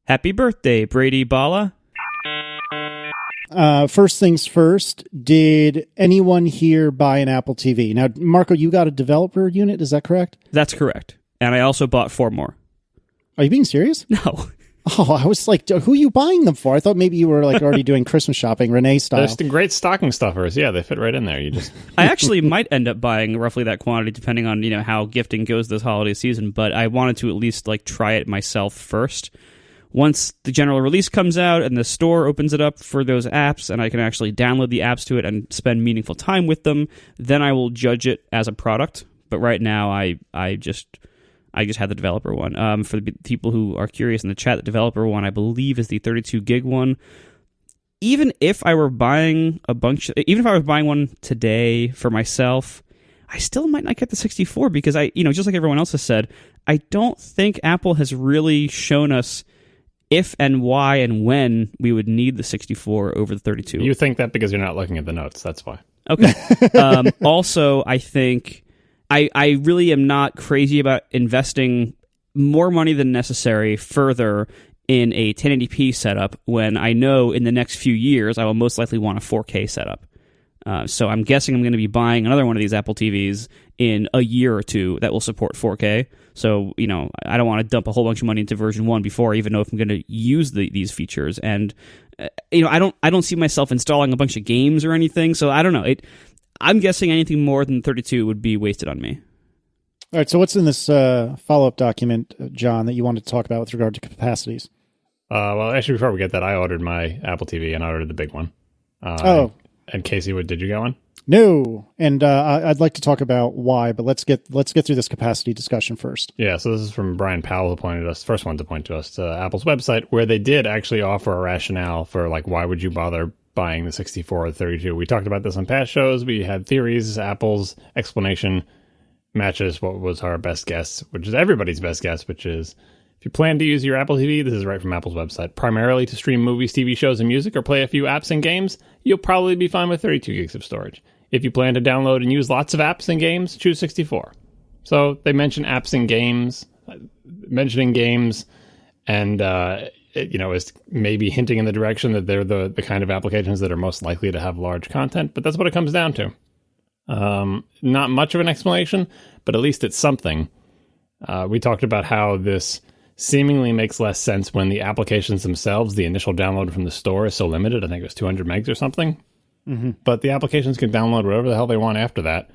Happy birthday, Brady Bala. First things first, did anyone here buy an Apple TV? Now, Marco, you got a developer unit, is that correct? That's correct. And I also bought 4 more. Are you being serious? No. Oh, I was like, who are you buying them for? I thought maybe you were like already doing Christmas shopping, Renee style. They're just great stocking stuffers. Yeah, they fit right in there. You just I actually might end up buying roughly that quantity depending on, how gifting goes this holiday season, but I wanted to at least try it myself first. Once the general release comes out and the store opens it up for those apps and I can actually download the apps to it and spend meaningful time with them, then I will judge it as a product. But right now I just had the developer one. For the people who are curious in the chat, the developer one, I believe, is the 32 gig one. Even if I were buying one today for myself, I still might not get the 64 because just like everyone else has said, I don't think Apple has really shown us if and why and when we would need the 64 over the 32. You think that because you're not looking at the notes. That's why. Okay. Also, I think I really am not crazy about investing more money than necessary further in a 1080p setup when I know in the next few years I will most likely want a 4K setup. So I'm guessing I'm going to be buying another one of these Apple TVs in a year or two that will support 4K. So, I don't want to dump a whole bunch of money into version 1 before I even know if I'm going to use these features. And, I don't see myself installing a bunch of games or anything. So I don't know. I'm guessing anything more than 32 would be wasted on me. All right, so what's in this follow-up document, John, that you wanted to talk about with regard to capacities? Well, actually, before we get that, I ordered my Apple TV, and I ordered the big one. And Casey, did you get one? No, and I'd like to talk about why, but let's get through this capacity discussion first. Yeah, so this is from Brian Powell, who first one to point to us to Apple's website, where they did actually offer a rationale for why would you bother buying the 64 or the 32. We talked about this on past shows. We had theories. Apple's explanation matches what was our best guess, which is everybody's best guess, which is if you plan to use your Apple TV, this is right from Apple's website, primarily to stream movies, TV shows, and music, or play a few apps and games, you'll probably be fine with 32 gigs of storage. If you plan to download and use lots of apps and games, choose 64. So they mention apps and games, mentioning games, and is maybe hinting in the direction that they're the kind of applications that are most likely to have large content, but that's what it comes down to. Not much of an explanation, but at least it's something. We talked about how this seemingly makes less sense when the applications themselves, the initial download from the store, is so limited. I think it was 200 megs or something. Mm-hmm. But the applications can download whatever the hell they want after that,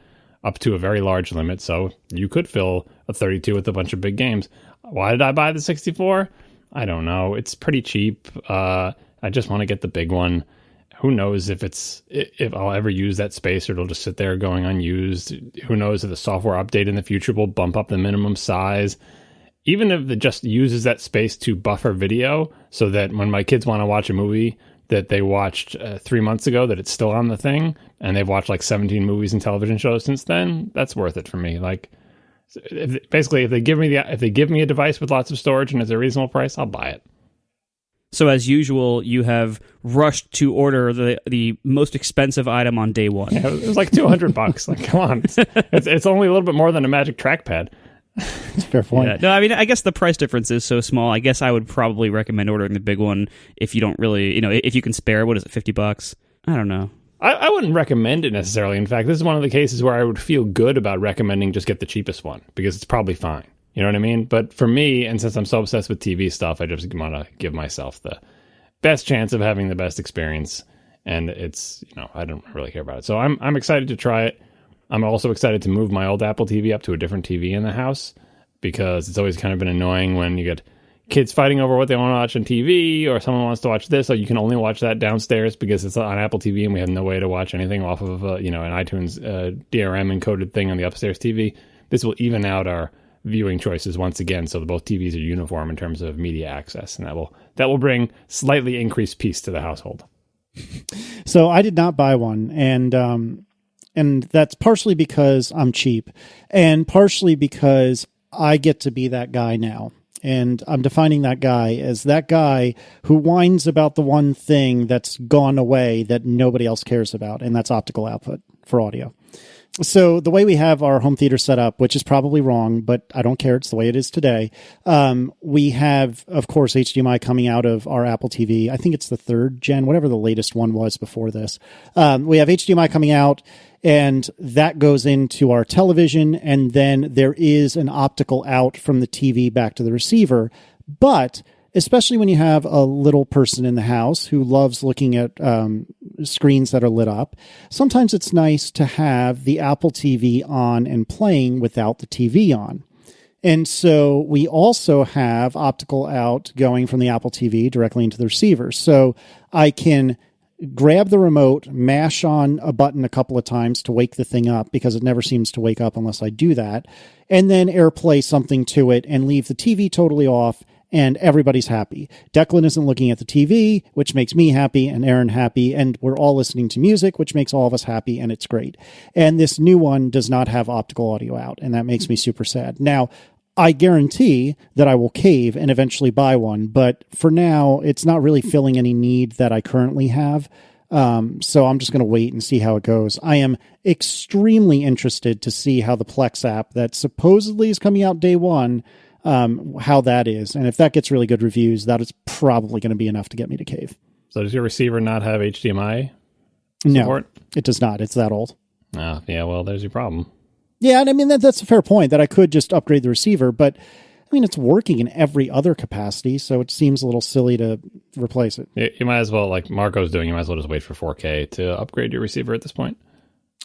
up to a very large limit. So you could fill a 32 with a bunch of big games. Why did I buy the 64? I don't know. It's pretty cheap. I just want to get the big one. Who knows if I'll ever use that space or it'll just sit there going unused. Who knows if the software update in the future will bump up the minimum size. Even if it just uses that space to buffer video so that when my kids want to watch a movie that they watched 3 months ago, that it's still on the thing, and they've watched 17 movies and television shows since then, that's worth it for me. If they give me a device with lots of storage and it's a reasonable price, I'll buy it. So as usual, you have rushed to order the most expensive item on day one. Yeah, it was $200. Come on, it's only a little bit more than a Magic Trackpad. That's a fair point. Yeah. No, I mean, I guess the price difference is so small. I guess I would probably recommend ordering the big one if you don't really, if you can spare. What is it, $50? I don't know. I wouldn't recommend it necessarily. In fact, this is one of the cases where I would feel good about recommending just get the cheapest one because it's probably fine. You know what I mean? But for me, and since I'm so obsessed with TV stuff, I just want to give myself the best chance of having the best experience. And it's, I don't really care about it. So I'm excited to try it. I'm also excited to move my old Apple TV up to a different TV in the house because it's always kind of been annoying when you get kids fighting over what they want to watch on TV or someone wants to watch this, so you can only watch that downstairs because it's on Apple TV and we have no way to watch anything off of an iTunes DRM encoded thing on the upstairs TV. This will even out our viewing choices once again, so that both TVs are uniform in terms of media access, and that will bring slightly increased peace to the household. So I did not buy one, and that's partially because I'm cheap, and partially because I get to be that guy now. And I'm defining that guy as that guy who whines about the one thing that's gone away that nobody else cares about, and that's optical output for audio. So the way we have our home theater set up, which is probably wrong, but I don't care. It's the way it is today. We have, of course, HDMI coming out of our Apple TV. I think it's the 3rd gen, whatever the latest one was before this. We have HDMI coming out, and that goes into our television. And then there is an optical out from the TV back to the receiver. But especially when you have a little person in the house who loves looking at screens that are lit up, sometimes it's nice to have the Apple TV on and playing without the TV on. And so we also have optical out going from the Apple TV directly into the receiver. So I can grab the remote, mash on a button a couple of times to wake the thing up, because it never seems to wake up unless I do that, and then AirPlay something to it and leave the TV totally off, and everybody's happy. Declan isn't looking at the TV, which makes me happy and Aaron happy, and we're all listening to music, which makes all of us happy, and it's great. And this new one does not have optical audio out, and that makes me super sad. Now, I guarantee that I will cave and eventually buy one, but for now, it's not really filling any need that I currently have. So I'm just going to wait and see how it goes. I am extremely interested to see how the Plex app that supposedly is coming out day one, how that is. And if that gets really good reviews, that is probably going to be enough to get me to cave. So does your receiver not have HDMI No, support? it does not. It's that old. Oh, yeah, well, there's your problem. Yeah, and I mean, that's a fair point, that I could just upgrade the receiver, but I mean, it's working in every other capacity, so it seems a little silly to replace it. You might as well, like Marco's doing, you might as well just wait for 4K to upgrade your receiver at this point.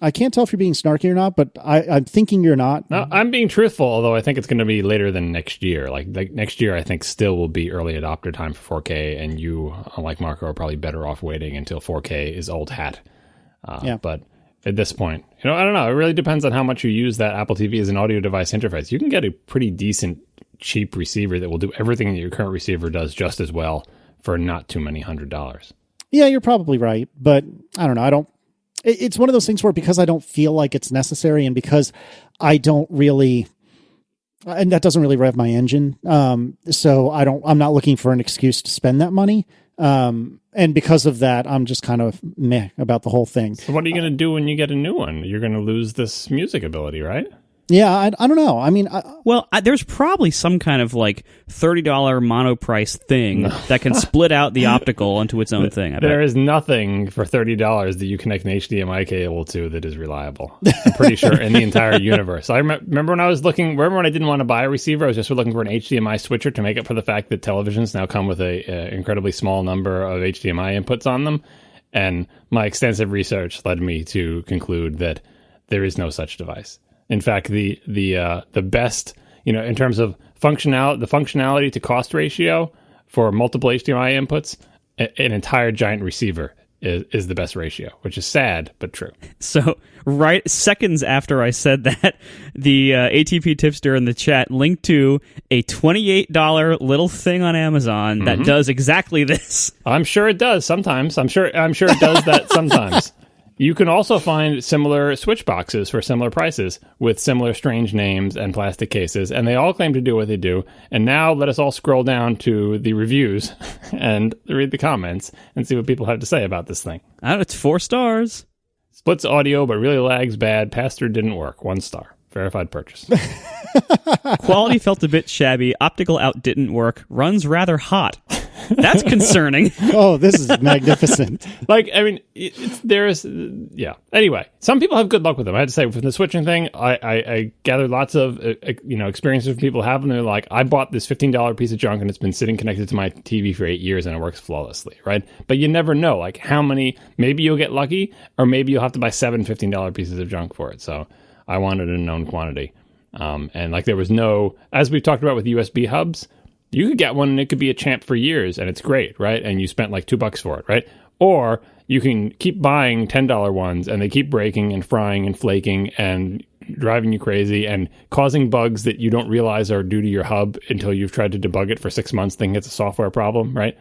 I can't tell if you're being snarky or not, but I'm thinking you're not. No, I'm being truthful, although I think it's going to be later than next year. Like next year, I think still will be early adopter time for 4K, and you, unlike Marco, are probably better off waiting until 4K is old hat. Yeah. But at this point, I don't know. It really depends on how much you use that Apple TV as an audio device interface. You can get a pretty decent, cheap receiver that will do everything that your current receiver does just as well for not too many $100s. Yeah, you're probably right, but I don't know. It's one of those things where, because I don't feel like it's necessary, and because I don't really, and that doesn't really rev my engine. So I'm not looking for an excuse to spend that money. And because of that, I'm just kind of meh about the whole thing. So what are you going to do when you get a new one? You're going to lose this music ability, right? Yeah, I don't know. I mean, there's probably some kind of like $30 mono price thing that can split out the optical into its own thing. There is nothing for $30 that you connect an HDMI cable to that is reliable. I'm pretty sure in the entire universe. I remember when I was looking. Remember when I didn't want to buy a receiver? I was just looking for an HDMI switcher to make up for the fact that televisions now come with a incredibly small number of HDMI inputs on them. And my extensive research led me to conclude that there is no such device. In fact, the best, in terms of functionality to cost ratio for multiple HDMI inputs, an entire giant receiver is the best ratio, which is sad but true. So, right seconds after I said that, the ATP tipster in the chat linked to a $28 little thing on Amazon that does exactly this. I'm sure it does sometimes. I'm sure it does that sometimes. You can also find similar switch boxes for similar prices with similar strange names and plastic cases, and they all claim to do what they do. And now let us all scroll down to the reviews and read the comments and see what people have to say about this thing. It's 4 stars. Splits audio, but really lags bad. Pass-through didn't work. 1 star. Verified purchase. Quality felt a bit shabby. Optical out didn't work. Runs rather hot. That's concerning. Oh, this is magnificent. Anyway, some people have good luck with them. I had to say, with the switching thing, I gathered lots of experiences from people who have them. They're like, I bought this $15 piece of junk and it's been sitting connected to my TV for 8 years and it works flawlessly, right? But you never know, like how many. Maybe you'll get lucky, or maybe you'll have to buy 7 $15 pieces of junk for it. So I wanted a known quantity, and there was no, as we've talked about with USB hubs. You could get one and it could be a champ for years and it's great, right? And you spent like $2 for it, right? Or you can keep buying $10 ones and they keep breaking and frying and flaking and driving you crazy and causing bugs that you don't realize are due to your hub until you've tried to debug it for 6 months, thinking it's a software problem, right?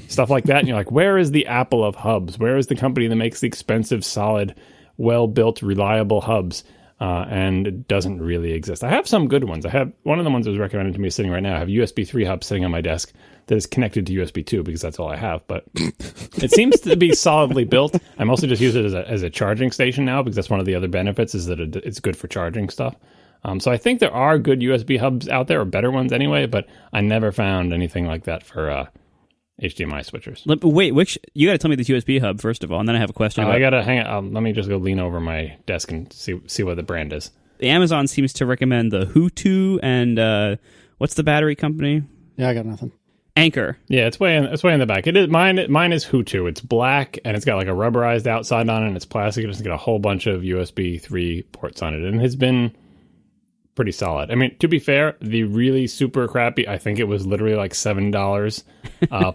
Stuff like that. And you're like, where is the Apple of hubs? Where is the company that makes the expensive, solid, well-built, reliable hubs? and it doesn't really exist. I have some good ones. I have one of the ones that was recommended to me sitting right now. I have USB 3 hub sitting on my desk that is connected to USB 2 because that's all I have. But it seems to be solidly built. I mostly just use it as a charging station now because that's one of the other benefits is that it's good for charging stuff. So I think there are good USB hubs out there, or better ones anyway, but I never found anything like that for HDMI switchers. Wait, you got to tell me the USB hub first of all, and then I have a question. I got to hang out. Let me just go lean over my desk and see what the brand is. Amazon seems to recommend the Hutu and what's the battery company? Yeah, I got nothing. Anchor. Yeah, it's way in the back. It is mine is Hutu. It's black and it's got like a rubberized outside on it and it's plastic. It's got a whole bunch of USB 3 ports on it and has been pretty solid. I mean, to be fair, the really super crappy, I think it was literally like $7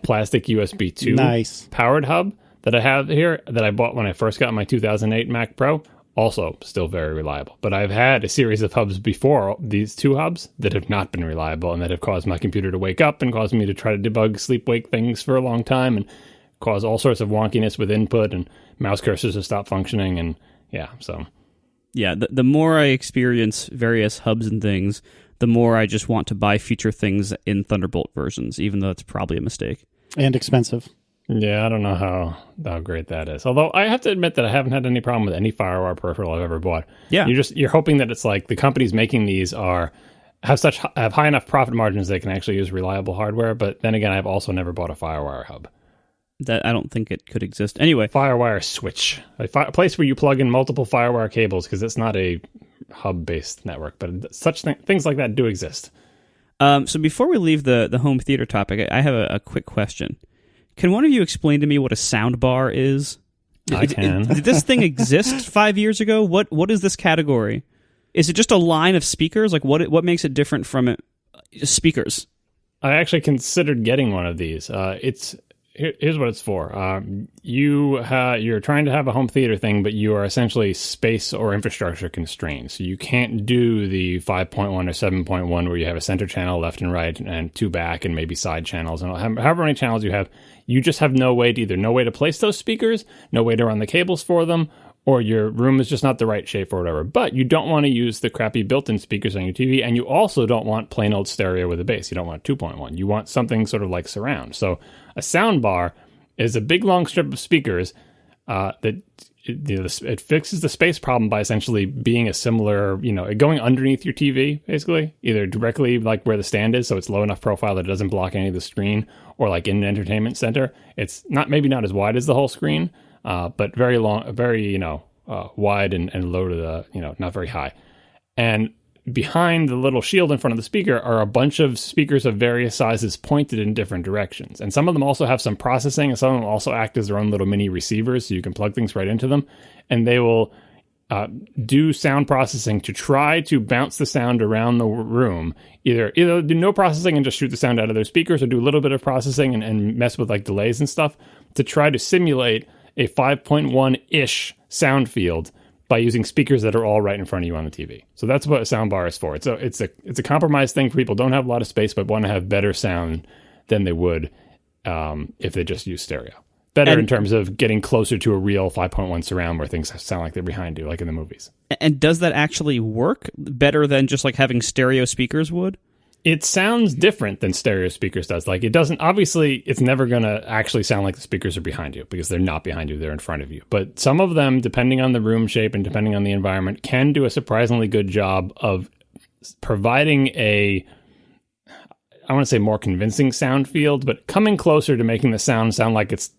plastic USB 2 nice powered hub that I have here that I bought when I first got my 2008 Mac Pro. Also, still very reliable. But I've had a series of hubs before these two hubs that have not been reliable and that have caused my computer to wake up and caused me to try to debug sleep-wake things for a long time and cause all sorts of wonkiness with input and mouse cursors to stop functioning. And yeah, so... Yeah, the more I experience various hubs and things, the more I just want to buy future things in Thunderbolt versions, even though it's probably a mistake. And expensive. Yeah, I don't know how great that is. Although I have to admit that I haven't had any problem with any FireWire peripheral I've ever bought. Yeah, you're hoping that it's like the companies making these have high enough profit margins they can actually use reliable hardware. But then again, I've also never bought a FireWire hub. That I don't think it could exist. Anyway, FireWire switch, a place where you plug in multiple FireWire cables because it's not a hub-based network, but things like that do exist. So before we leave the home theater topic, I have a quick question. Can one of you explain to me what a sound bar is? I can. Did this thing exist 5 years ago? What is this category? Is it just a line of speakers? Like what makes it different from speakers? I actually considered getting one of these. Here's what it's for. You're trying to have a home theater thing, but you are essentially space or infrastructure constrained. So you can't do the 5.1 or 7.1 where you have a center channel left and right and two back and maybe side channels. And however many channels you have, you just have no way to place those speakers, no way to run the cables for them, or your room is just not the right shape or whatever. But you don't want to use the crappy built-in speakers on your TV, and you also don't want plain old stereo with a bass. You don't want 2.1. You want something sort of like surround. So a sound bar is a big long strip of speakers that it fixes the space problem by essentially being a similar, going underneath your TV, basically, either directly like where the stand is, so it's low enough profile that it doesn't block any of the screen, or like in an entertainment center. It's maybe not as wide as the whole screen, but very long, very, wide and low to the, not very high. And behind the little shield in front of the speaker are a bunch of speakers of various sizes pointed in different directions. And some of them also have some processing, and some of them also act as their own little mini receivers, so you can plug things right into them. And they will do sound processing to try to bounce the sound around the room. Either do no processing and just shoot the sound out of their speakers, or do a little bit of processing and mess with like delays and stuff to try to simulate a 5.1-ish sound field by using speakers that are all right in front of you on the TV. So that's what a sound bar is for. It's a compromise thing for people who don't have a lot of space but want to have better sound than they would if they just use stereo. Better in terms of getting closer to a real 5.1 surround where things sound like they're behind you, like in the movies. And does that actually work better than just like having stereo speakers would? It sounds different than stereo speakers does. Like, it doesn't, obviously, it's never going to actually sound like the speakers are behind you because they're not behind you, they're in front of you. But some of them, depending on the room shape and depending on the environment, can do a surprisingly good job of providing I want to say more convincing sound field, but coming closer to making the sound like it's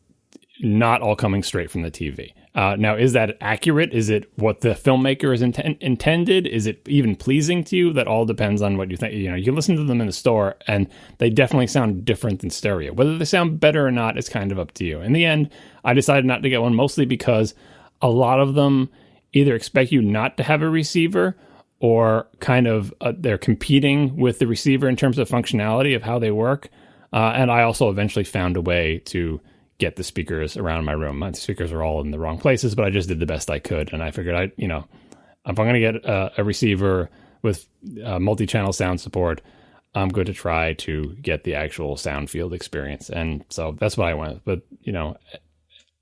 not all coming straight from the TV. Now, is that accurate? Is it what the filmmaker is intended? Is it even pleasing to you? That all depends on what you think. You can listen to them in the store, and they definitely sound different than stereo. Whether they sound better or not is kind of up to you. In the end, I decided not to get one, mostly because a lot of them either expect you not to have a receiver, or kind of they're competing with the receiver in terms of functionality of how they work. And I also eventually found a way to get the speakers around my room. My speakers are all in the wrong places, but I just did the best I could. And I figured if I'm going to get a receiver with multi-channel sound support, I'm going to try to get the actual sound field experience. And so that's what I went with. But,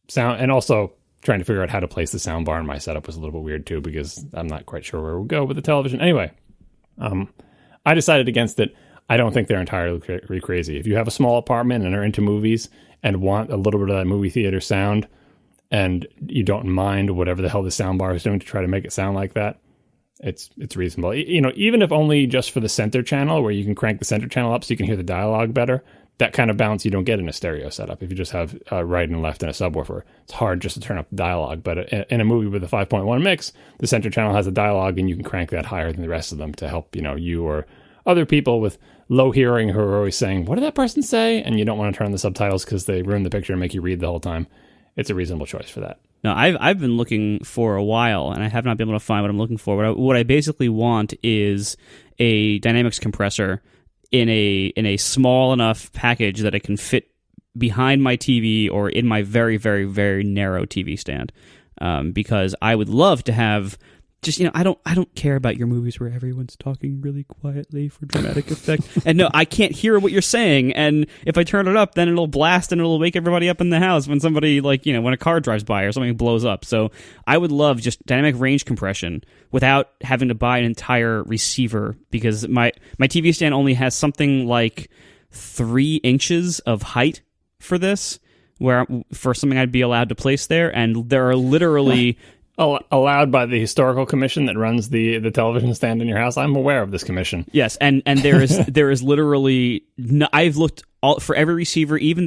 sound, and also trying to figure out how to place the soundbar in my setup was a little bit weird too, because I'm not quite sure where we'll go with the television. Anyway, I decided against it. I don't think they're entirely crazy. If you have a small apartment and are into movies and want a little bit of that movie theater sound, and you don't mind whatever the hell the soundbar is doing to try to make it sound like that, it's reasonable. You know, even if only just for the center channel, where you can crank the center channel up so you can hear the dialogue better, that kind of balance you don't get in a stereo setup. If you just have right and left and a subwoofer, it's hard just to turn up the dialogue. But in a movie with a 5.1 mix, the center channel has a dialogue, and you can crank that higher than the rest of them to help, you know, you or other people with low hearing who are always saying, what did that person say? And you don't want to turn on the subtitles because they ruin the picture and make you read the whole time. It's a reasonable choice for that. No, I've been looking for a while, and I have not been able to find what I'm looking for. What I basically want is a dynamics compressor in a small enough package that it can fit behind my TV or in my very, very, very narrow TV stand. Because I would love to have just, you know, I don't care about your movies where everyone's talking really quietly for dramatic effect. And no, I can't hear what you're saying. And if I turn it up, then it'll blast and it'll wake everybody up in the house when somebody, like, you know, when a car drives by or something blows up. So I would love just dynamic range compression without having to buy an entire receiver, because my TV stand only has something like 3 inches of height for this, for something I'd be allowed to place there. And there are literally... allowed by the historical commission that runs the television stand in your house. I'm aware of this commission. Yes, and there is literally I've looked for every receiver. Even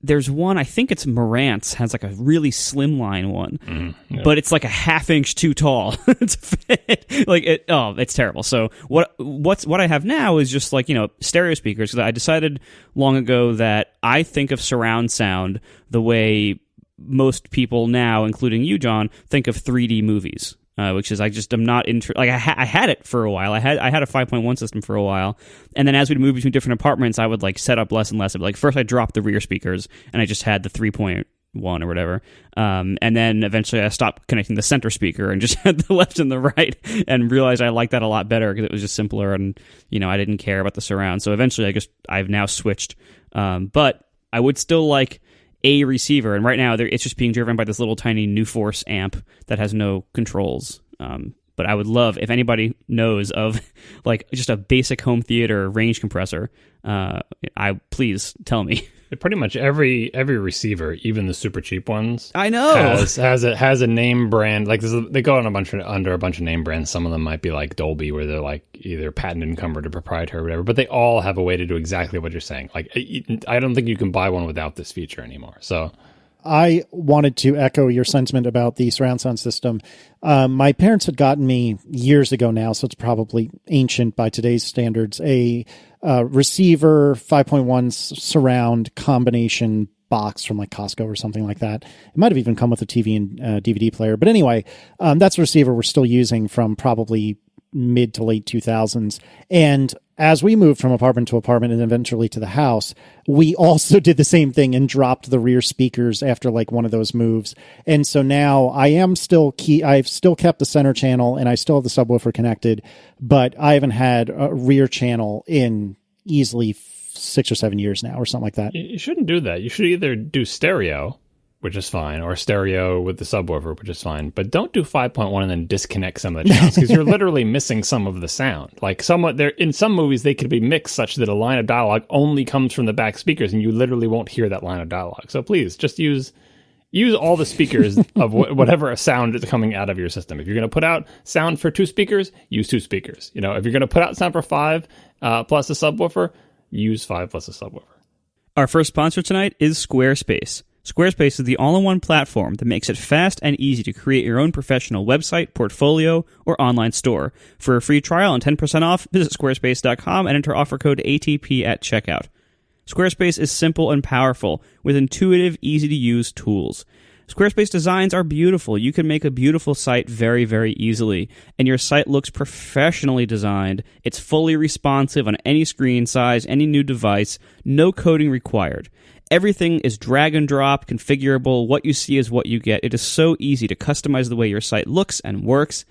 there's one, I think it's Marantz, has like a really slimline one, but it's like a 1/2 inch too tall to fit. Like it's terrible. So what I have now is just, like, you know, stereo speakers, because I decided long ago that I think of surround sound the way most people now, including you, John, think of 3D movies, which is, I just am not like I had it for a while. I had a 5.1 system for a while, and then as we'd move between different apartments, I would like set up less and less of it. Like first I dropped the rear speakers and I just had the 3.1 or whatever, and then eventually I stopped connecting the center speaker and just had the left and the right, and realized I liked that a lot better because it was just simpler, and, you know, I didn't care about the surround. So eventually I've now switched, but I would still like a receiver, and right now it's just being driven by this little tiny New Force amp that has no controls. But I would love, if anybody knows of like just a basic home theater range compressor, please tell me. Pretty much every receiver, even the super cheap ones, I know, has a name brand. Like they go on under a bunch of name brands. Some of them might be like Dolby, where they're like either patent encumbered or proprietary or whatever. But they all have a way to do exactly what you're saying. Like I don't think you can buy one without this feature anymore. So I wanted to echo your sentiment about the surround sound system. My parents had gotten me years ago now, so it's probably ancient by today's standards, a receiver 5.1 surround combination box from like Costco or something like that. It might have even come with a TV and DVD player. But anyway, that's a receiver we're still using from probably mid to late 2000s. And as we moved from apartment to apartment and eventually to the house, we also did the same thing and dropped the rear speakers after like one of those moves. And so now I've still kept the center channel and I still have the subwoofer connected, but I haven't had a rear channel in easily 6 or 7 years now or something like that. You shouldn't do that. You should either do stereo, which is fine, or stereo with the subwoofer, which is fine. But don't do 5.1 and then disconnect some of the channels, because you're literally missing some of the sound. Like in some movies, they could be mixed such that a line of dialogue only comes from the back speakers, and you literally won't hear that line of dialogue. So please, just use all the speakers of whatever sound is coming out of your system. If you're going to put out sound for 2 speakers, use 2 speakers. You know, if you're going to put out sound for 5 plus a subwoofer, use 5 plus a subwoofer. Our first sponsor tonight is Squarespace. Squarespace is the all-in-one platform that makes it fast and easy to create your own professional website, portfolio, or online store. For a free trial and 10% off, visit squarespace.com and enter offer code ATP at checkout. Squarespace is simple and powerful with intuitive, easy-to-use tools. Squarespace designs are beautiful. You can make a beautiful site very, very easily, and your site looks professionally designed. It's fully responsive on any screen size, any new device, no coding required. Everything is drag and drop, configurable. What you see is what you get. It is so easy to customize the way your site looks and works.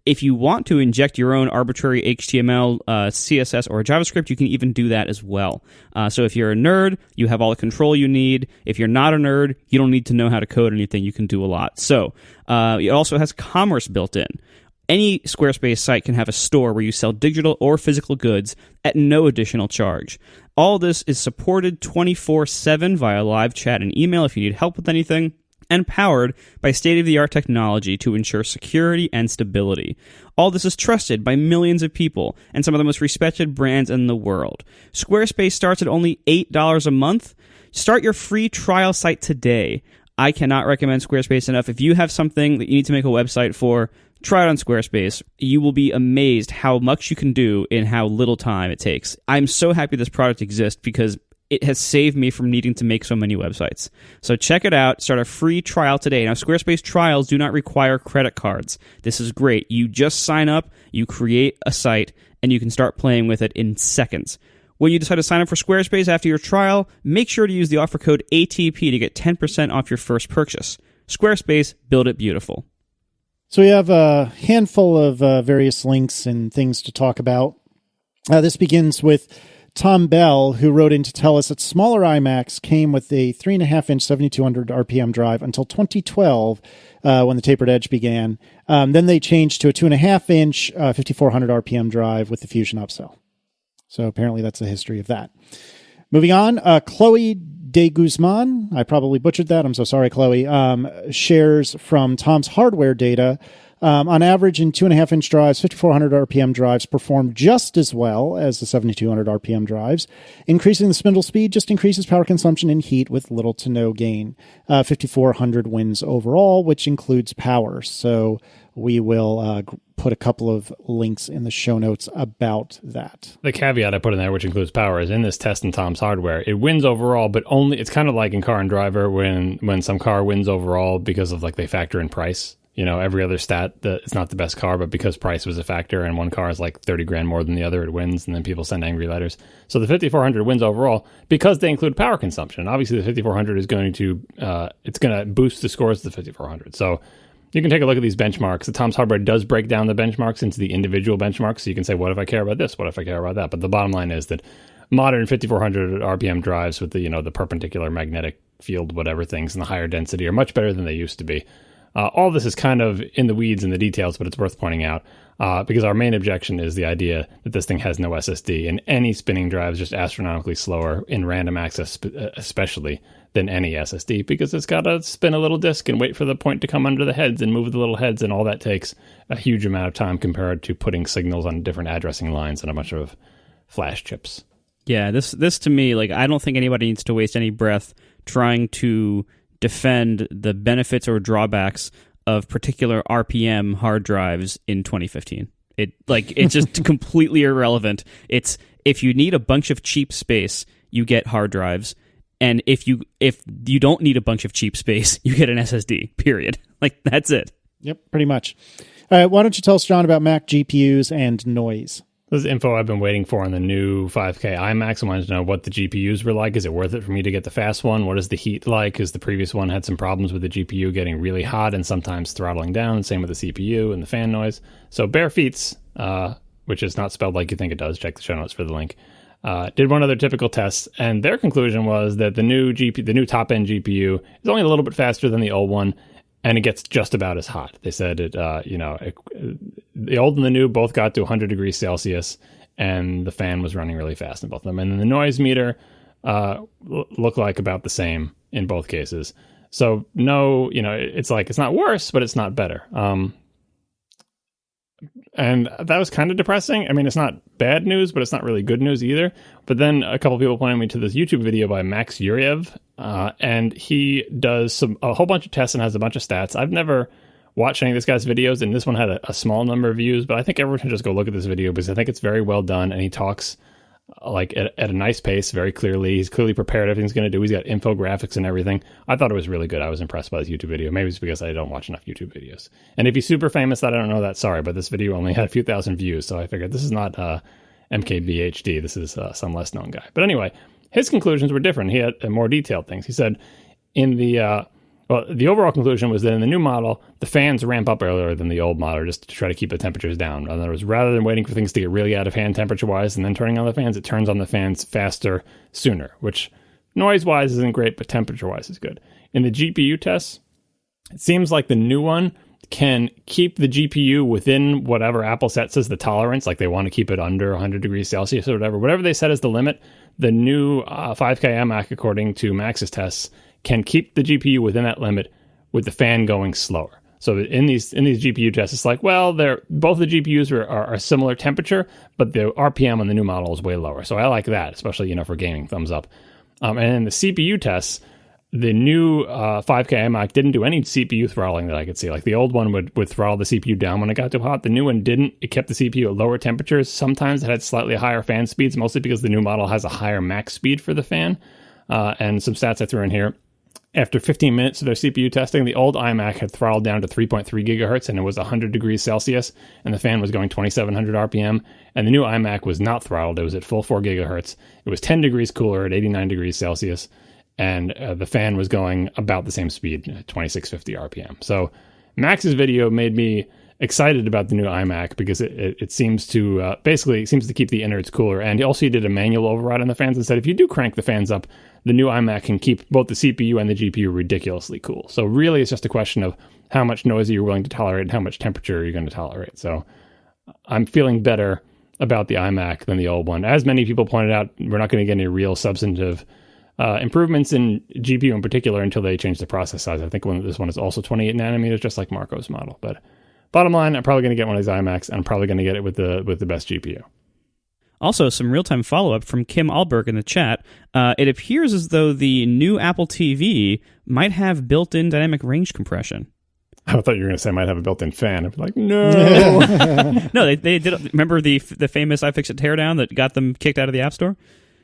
If you want to inject your own arbitrary HTML, CSS, or JavaScript, you can even do that as well. So if you're a nerd, you have all the control you need. If you're not a nerd, you don't need to know how to code anything. You can do a lot. So it also has commerce built in. Any Squarespace site can have a store where you sell digital or physical goods at no additional charge. All this is supported 24/7 via live chat and email if you need help with anything, and powered by state-of-the-art technology to ensure security and stability. All this is trusted by millions of people and some of the most respected brands in the world. Squarespace starts at only $8 a month. Start your free trial site today. I cannot recommend Squarespace enough. If you have something that you need to make a website for, try it on Squarespace. You will be amazed how much you can do in how little time it takes. I'm so happy this product exists because it has saved me from needing to make so many websites. So check it out. Start a free trial today. Now, Squarespace trials do not require credit cards. This is great. You just sign up, you create a site, and you can start playing with it in seconds. When you decide to sign up for Squarespace after your trial, make sure to use the offer code ATP to get 10% off your first purchase. Squarespace, build it beautiful. So we have a handful of various links and things to talk about. This begins with Tom Bell, who wrote in to tell us that smaller iMacs came with a 3.5-inch 7200 RPM drive until 2012 when the tapered edge began. Then they changed to a 2.5-inch 5400 RPM drive with the Fusion upsell. So apparently that's the history of that. Moving on, Chloe De Guzman, I probably butchered that. I'm so sorry, Chloe, shares from Tom's hardware data. On average, in 2.5-inch drives, 5400 RPM drives perform just as well as the 7200 RPM drives. Increasing the spindle speed just increases power consumption and heat with little to no gain. 5400 wins overall, which includes power. So we will put a couple of links in the show notes about that. The caveat I put in there, which includes power, is in this test in Tom's hardware. It wins overall, but only, it's kind of like in Car and Driver when some car wins overall because of like they factor in price. You know, every other stat that it's not the best car, but because price was a factor and one car is like 30 grand more than the other, it wins, and then people send angry letters. So the 5400 wins overall because they include power consumption. Obviously, the 5400 is going to it's going to boost the scores of the 5400. So you can take a look at these benchmarks. The Tom's hardware does break down the benchmarks into the individual benchmarks, so you can say, what if I care about this? What if I care about that? But the bottom line is that modern 5400 RPM drives with the the perpendicular magnetic field, whatever things, and the higher density are much better than they used to be. All this is kind of in the weeds and the details, but it's worth pointing out because our main objection is the idea that this thing has no SSD, and any spinning drive is just astronomically slower in random access, especially than any SSD, because it's got to spin a little disk and wait for the point to come under the heads and move the little heads, and all that takes a huge amount of time compared to putting signals on different addressing lines and a bunch of flash chips. Yeah, this to me, like, I don't think anybody needs to waste any breath trying to defend the benefits or drawbacks of particular RPM hard drives in 2015. It's just completely irrelevant. It's, if you need a bunch of cheap space, you get hard drives, and if you don't need a bunch of cheap space, you get an SSD. Period. Like, that's it. Yep, pretty much. All right, why don't you tell us, John, about Mac GPUs and noise? This is info I've been waiting for on the new 5K iMacs. I wanted to know what the GPUs were like. Is it worth it for me to get the fast one? What is the heat like? Because the previous one had some problems with the GPU getting really hot and sometimes throttling down. Same with the CPU and the fan noise. So Bare Feets, which is not spelled like you think it does, check the show notes for the link, did one of their typical tests, and their conclusion was that the new top-end GPU is only a little bit faster than the old one, and it gets just about as hot. They said the old and the new both got to 100 degrees Celsius, and the fan was running really fast in both of them. And then the noise meter looked like about the same in both cases. So no, it's like, it's not worse, but it's not better. And that was kind of depressing. I mean, it's not bad news, but it's not really good news either. But then a couple people pointed me to this YouTube video by Max Yuriev, and he does a whole bunch of tests and has a bunch of stats. I've never watched any of this guy's videos, and this one had a small number of views, but I think everyone should just go look at this video because I think it's very well done, and he talks like at a nice pace, very clearly. He's clearly prepared everything he's going to do. He's got infographics and everything. I thought it was really good. I was impressed by this YouTube video. Maybe it's because I don't watch enough YouTube videos. And if he's super famous that I don't know that, sorry, but this video only had a few thousand views, so I figured this is not MKBHD. This is some less known guy. But anyway, his conclusions were different. He had more detailed things. He said in the Well, the overall conclusion was that in the new model, the fans ramp up earlier than the old model just to try to keep the temperatures down. In other words, rather than waiting for things to get really out of hand temperature-wise and then turning on the fans, it turns on the fans faster sooner, which noise-wise isn't great, but temperature-wise is good. In the GPU tests, it seems like the new one can keep the GPU within whatever Apple sets as the tolerance, like they want to keep it under 100 degrees Celsius or whatever. Whatever they set as the limit, the new 5K iMac, according to Max's tests, can keep the GPU within that limit with the fan going slower. So in these GPU tests, it's like, well, both the GPUs are similar temperature, but the RPM on the new model is way lower. So I like that, especially for gaming. Thumbs up. And in the CPU tests, the new 5K iMac didn't do any CPU throttling that I could see. Like the old one would throttle the CPU down when it got too hot. The new one didn't. It kept the CPU at lower temperatures. Sometimes it had slightly higher fan speeds, mostly because the new model has a higher max speed for the fan. And some stats I threw in here. After 15 minutes of their CPU testing, the old iMac had throttled down to 3.3 gigahertz, and it was 100 degrees Celsius, and the fan was going 2,700 RPM. And the new iMac was not throttled. It was at full 4 gigahertz. It was 10 degrees cooler at 89 degrees Celsius, and the fan was going about the same speed, 2,650 RPM. So Max's video made me excited about the new iMac because it seems to keep the innards cooler. And also he did a manual override on the fans and said if you do crank the fans up, the new iMac can keep both the CPU and the GPU ridiculously cool. So really it's just a question of how much noise you're willing to tolerate and how much temperature you're going to tolerate. So I'm feeling better about the iMac than the old one. As many people pointed out, we're not going to get any real substantive improvements in GPU in particular until they change the process size. I think this one is also 28 nanometers, just like Marco's model. But bottom line, I'm probably going to get one of these iMacs, and I'm probably going to get it with the best GPU. Also, some real-time follow-up from Kim Alberg in the chat. It appears as though the new Apple TV might have built-in dynamic range compression. I thought you were going to say might have a built-in fan. I'd be like, no. No, they did. Remember the famous iFixit teardown that got them kicked out of the App Store?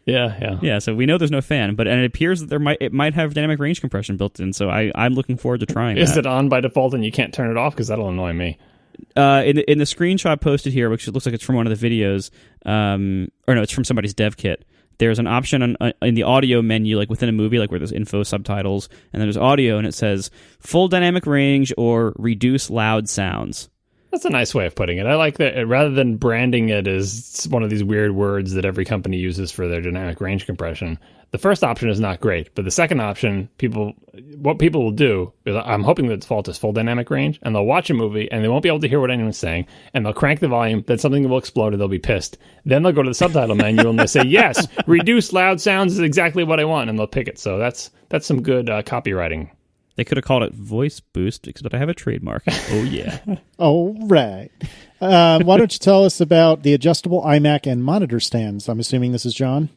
Yeah. So we know there's no fan, but it appears that it might have dynamic range compression built in. So I'm looking forward to trying that. Is it on by default and you can't turn it off? Because that'll annoy me. In the screenshot posted here, which looks like it's from one of the videos, or no, it's from somebody's dev kit. There's an option in the audio menu, like within a movie, like where there's info, subtitles, and then there's audio, and it says full dynamic range or reduce loud sounds. That's a nice way of putting it. I like that. Rather than branding it as one of these weird words that every company uses for their dynamic range compression, the first option is not great. But the second option, what people will do is, I'm hoping the default is full dynamic range, and they'll watch a movie and they won't be able to hear what anyone's saying, and they'll crank the volume, then something will explode and they'll be pissed. Then they'll go to the subtitle menu and they'll say, yes, reduce loud sounds is exactly what I want, and they'll pick it. So that's some good copywriting. They could have called it Voice Boost, except I have a trademark. Oh, yeah. All right. Why don't you tell us about the adjustable iMac and monitor stands? I'm assuming this is John.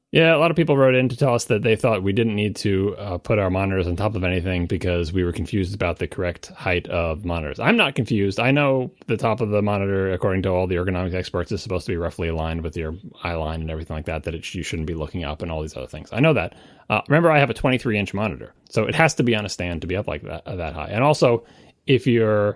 Yeah, a lot of people wrote in to tell us that they thought we didn't need to put our monitors on top of anything because we were confused about the correct height of monitors. I'm not confused. I know the top of the monitor, according to all the ergonomics experts, is supposed to be roughly aligned with your eye line and everything like that, you shouldn't be looking up and all these other things. I know that. Remember, I have a 23-inch monitor, so it has to be on a stand to be up like that high. And also, if you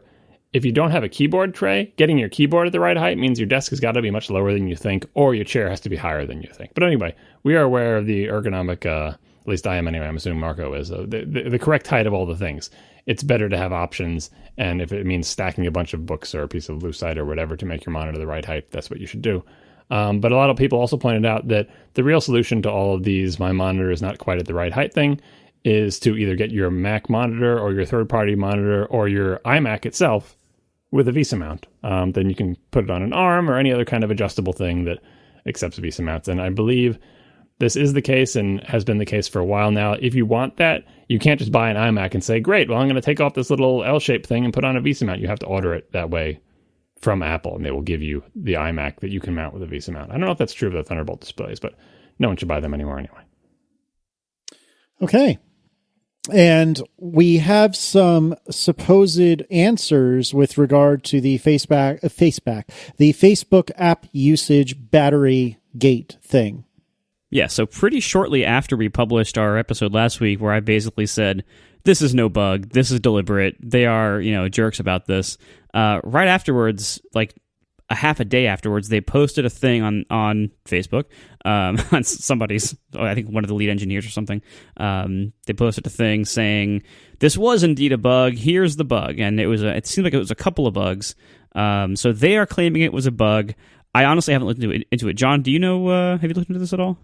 don't have a keyboard tray, getting your keyboard at the right height means your desk has got to be much lower than you think, or your chair has to be higher than you think. But anyway, we are aware of the ergonomic, at least I am anyway, I'm assuming Marco is, the correct height of all the things. It's better to have options, and if it means stacking a bunch of books or a piece of lucite or whatever to make your monitor the right height, that's what you should do. But a lot of people also pointed out that the real solution to all of these, my monitor is not quite at the right height thing, is to either get your Mac monitor or your third-party monitor or your iMac itself with a VESA mount. Then you can put it on an arm or any other kind of adjustable thing that accepts VESA mounts. And I believe this is the case and has been the case for a while now. If you want that, you can't just buy an iMac and say, great, well, I'm going to take off this little L-shaped thing and put on a VESA mount. You have to order it that way from Apple, and they will give you the iMac that you can mount with a VESA mount. I don't know if that's true of the Thunderbolt displays, but no one should buy them anymore anyway. Okay. And we have some supposed answers with regard to the the Facebook app usage battery gate thing. Yeah, so pretty shortly after we published our episode last week, where I basically said, this is no bug, this is deliberate, they are, jerks about this. Right afterwards, a half a day afterwards, they posted a thing on Facebook, on somebody's, I think one of the lead engineers or something. They posted a thing saying, this was indeed a bug, here's the bug. And it seemed like it was a couple of bugs. So they are claiming it was a bug. I honestly haven't looked into it. John, do you know, have you looked into this at all?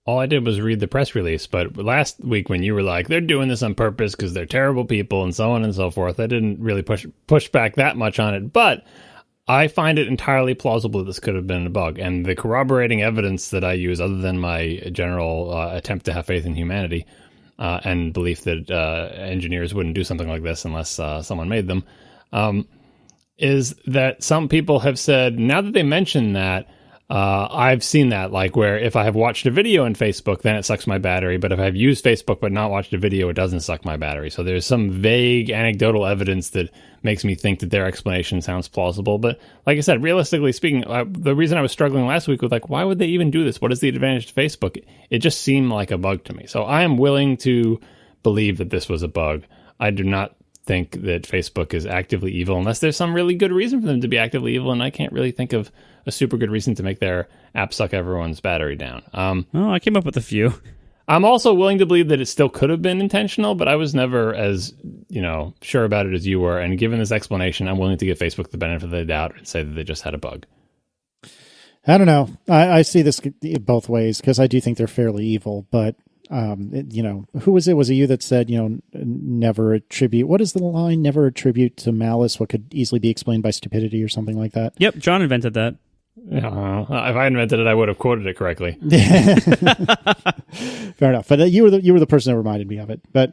All I did was read the press release, but last week when you were like, they're doing this on purpose because they're terrible people and so on and so forth, I didn't really push back that much on it. But I find it entirely plausible that this could have been a bug. And the corroborating evidence that I use, other than my general attempt to have faith in humanity and belief that engineers wouldn't do something like this unless someone made them, is that some people have said, now that they mention that, I've seen that, like where if I have watched a video on Facebook, then it sucks my battery. But if I've used Facebook but not watched a video, it doesn't suck my battery. So there's some vague anecdotal evidence that makes me think that their explanation sounds plausible. But like I said, realistically speaking, the reason I was struggling last week with like, why would they even do this? What is the advantage to Facebook? It just seemed like a bug to me. So I am willing to believe that this was a bug. I do not think that Facebook is actively evil unless there's some really good reason for them to be actively evil, and I can't really think of a super good reason to make their app suck everyone's battery down. Well, I came up with a few. I'm also willing to believe that it still could have been intentional, but I was never as, sure about it as you were. And given this explanation, I'm willing to give Facebook the benefit of the doubt and say that they just had a bug. I don't know. I see this both ways because I do think they're fairly evil, but who was it? Was it you that said, never attribute, what is the line? Never attribute to malice what could easily be explained by stupidity or something like that? Yep, John invented that. Yeah, if I invented it, I would have quoted it correctly. Fair enough. But you were the person that reminded me of it. But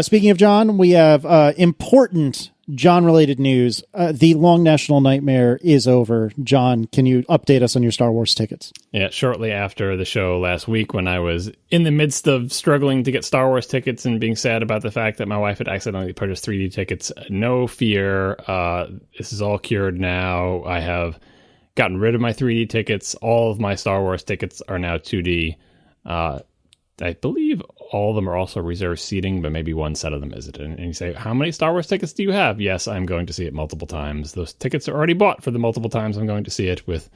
speaking of John, we have important John-related news. The long national nightmare is over. John, can you update us on your Star Wars tickets? Yeah, shortly after the show last week, when I was in the midst of struggling to get Star Wars tickets and being sad about the fact that my wife had accidentally purchased 3D tickets, no fear. This is all cured now. I have gotten rid of my 3D tickets. All of my Star Wars tickets are now 2D. I believe all of them are also reserved seating, but maybe one set of them isn't. And you say, how many Star Wars tickets do you have? Yes, I'm going to see it multiple times. Those tickets are already bought for the multiple times I'm going to see it with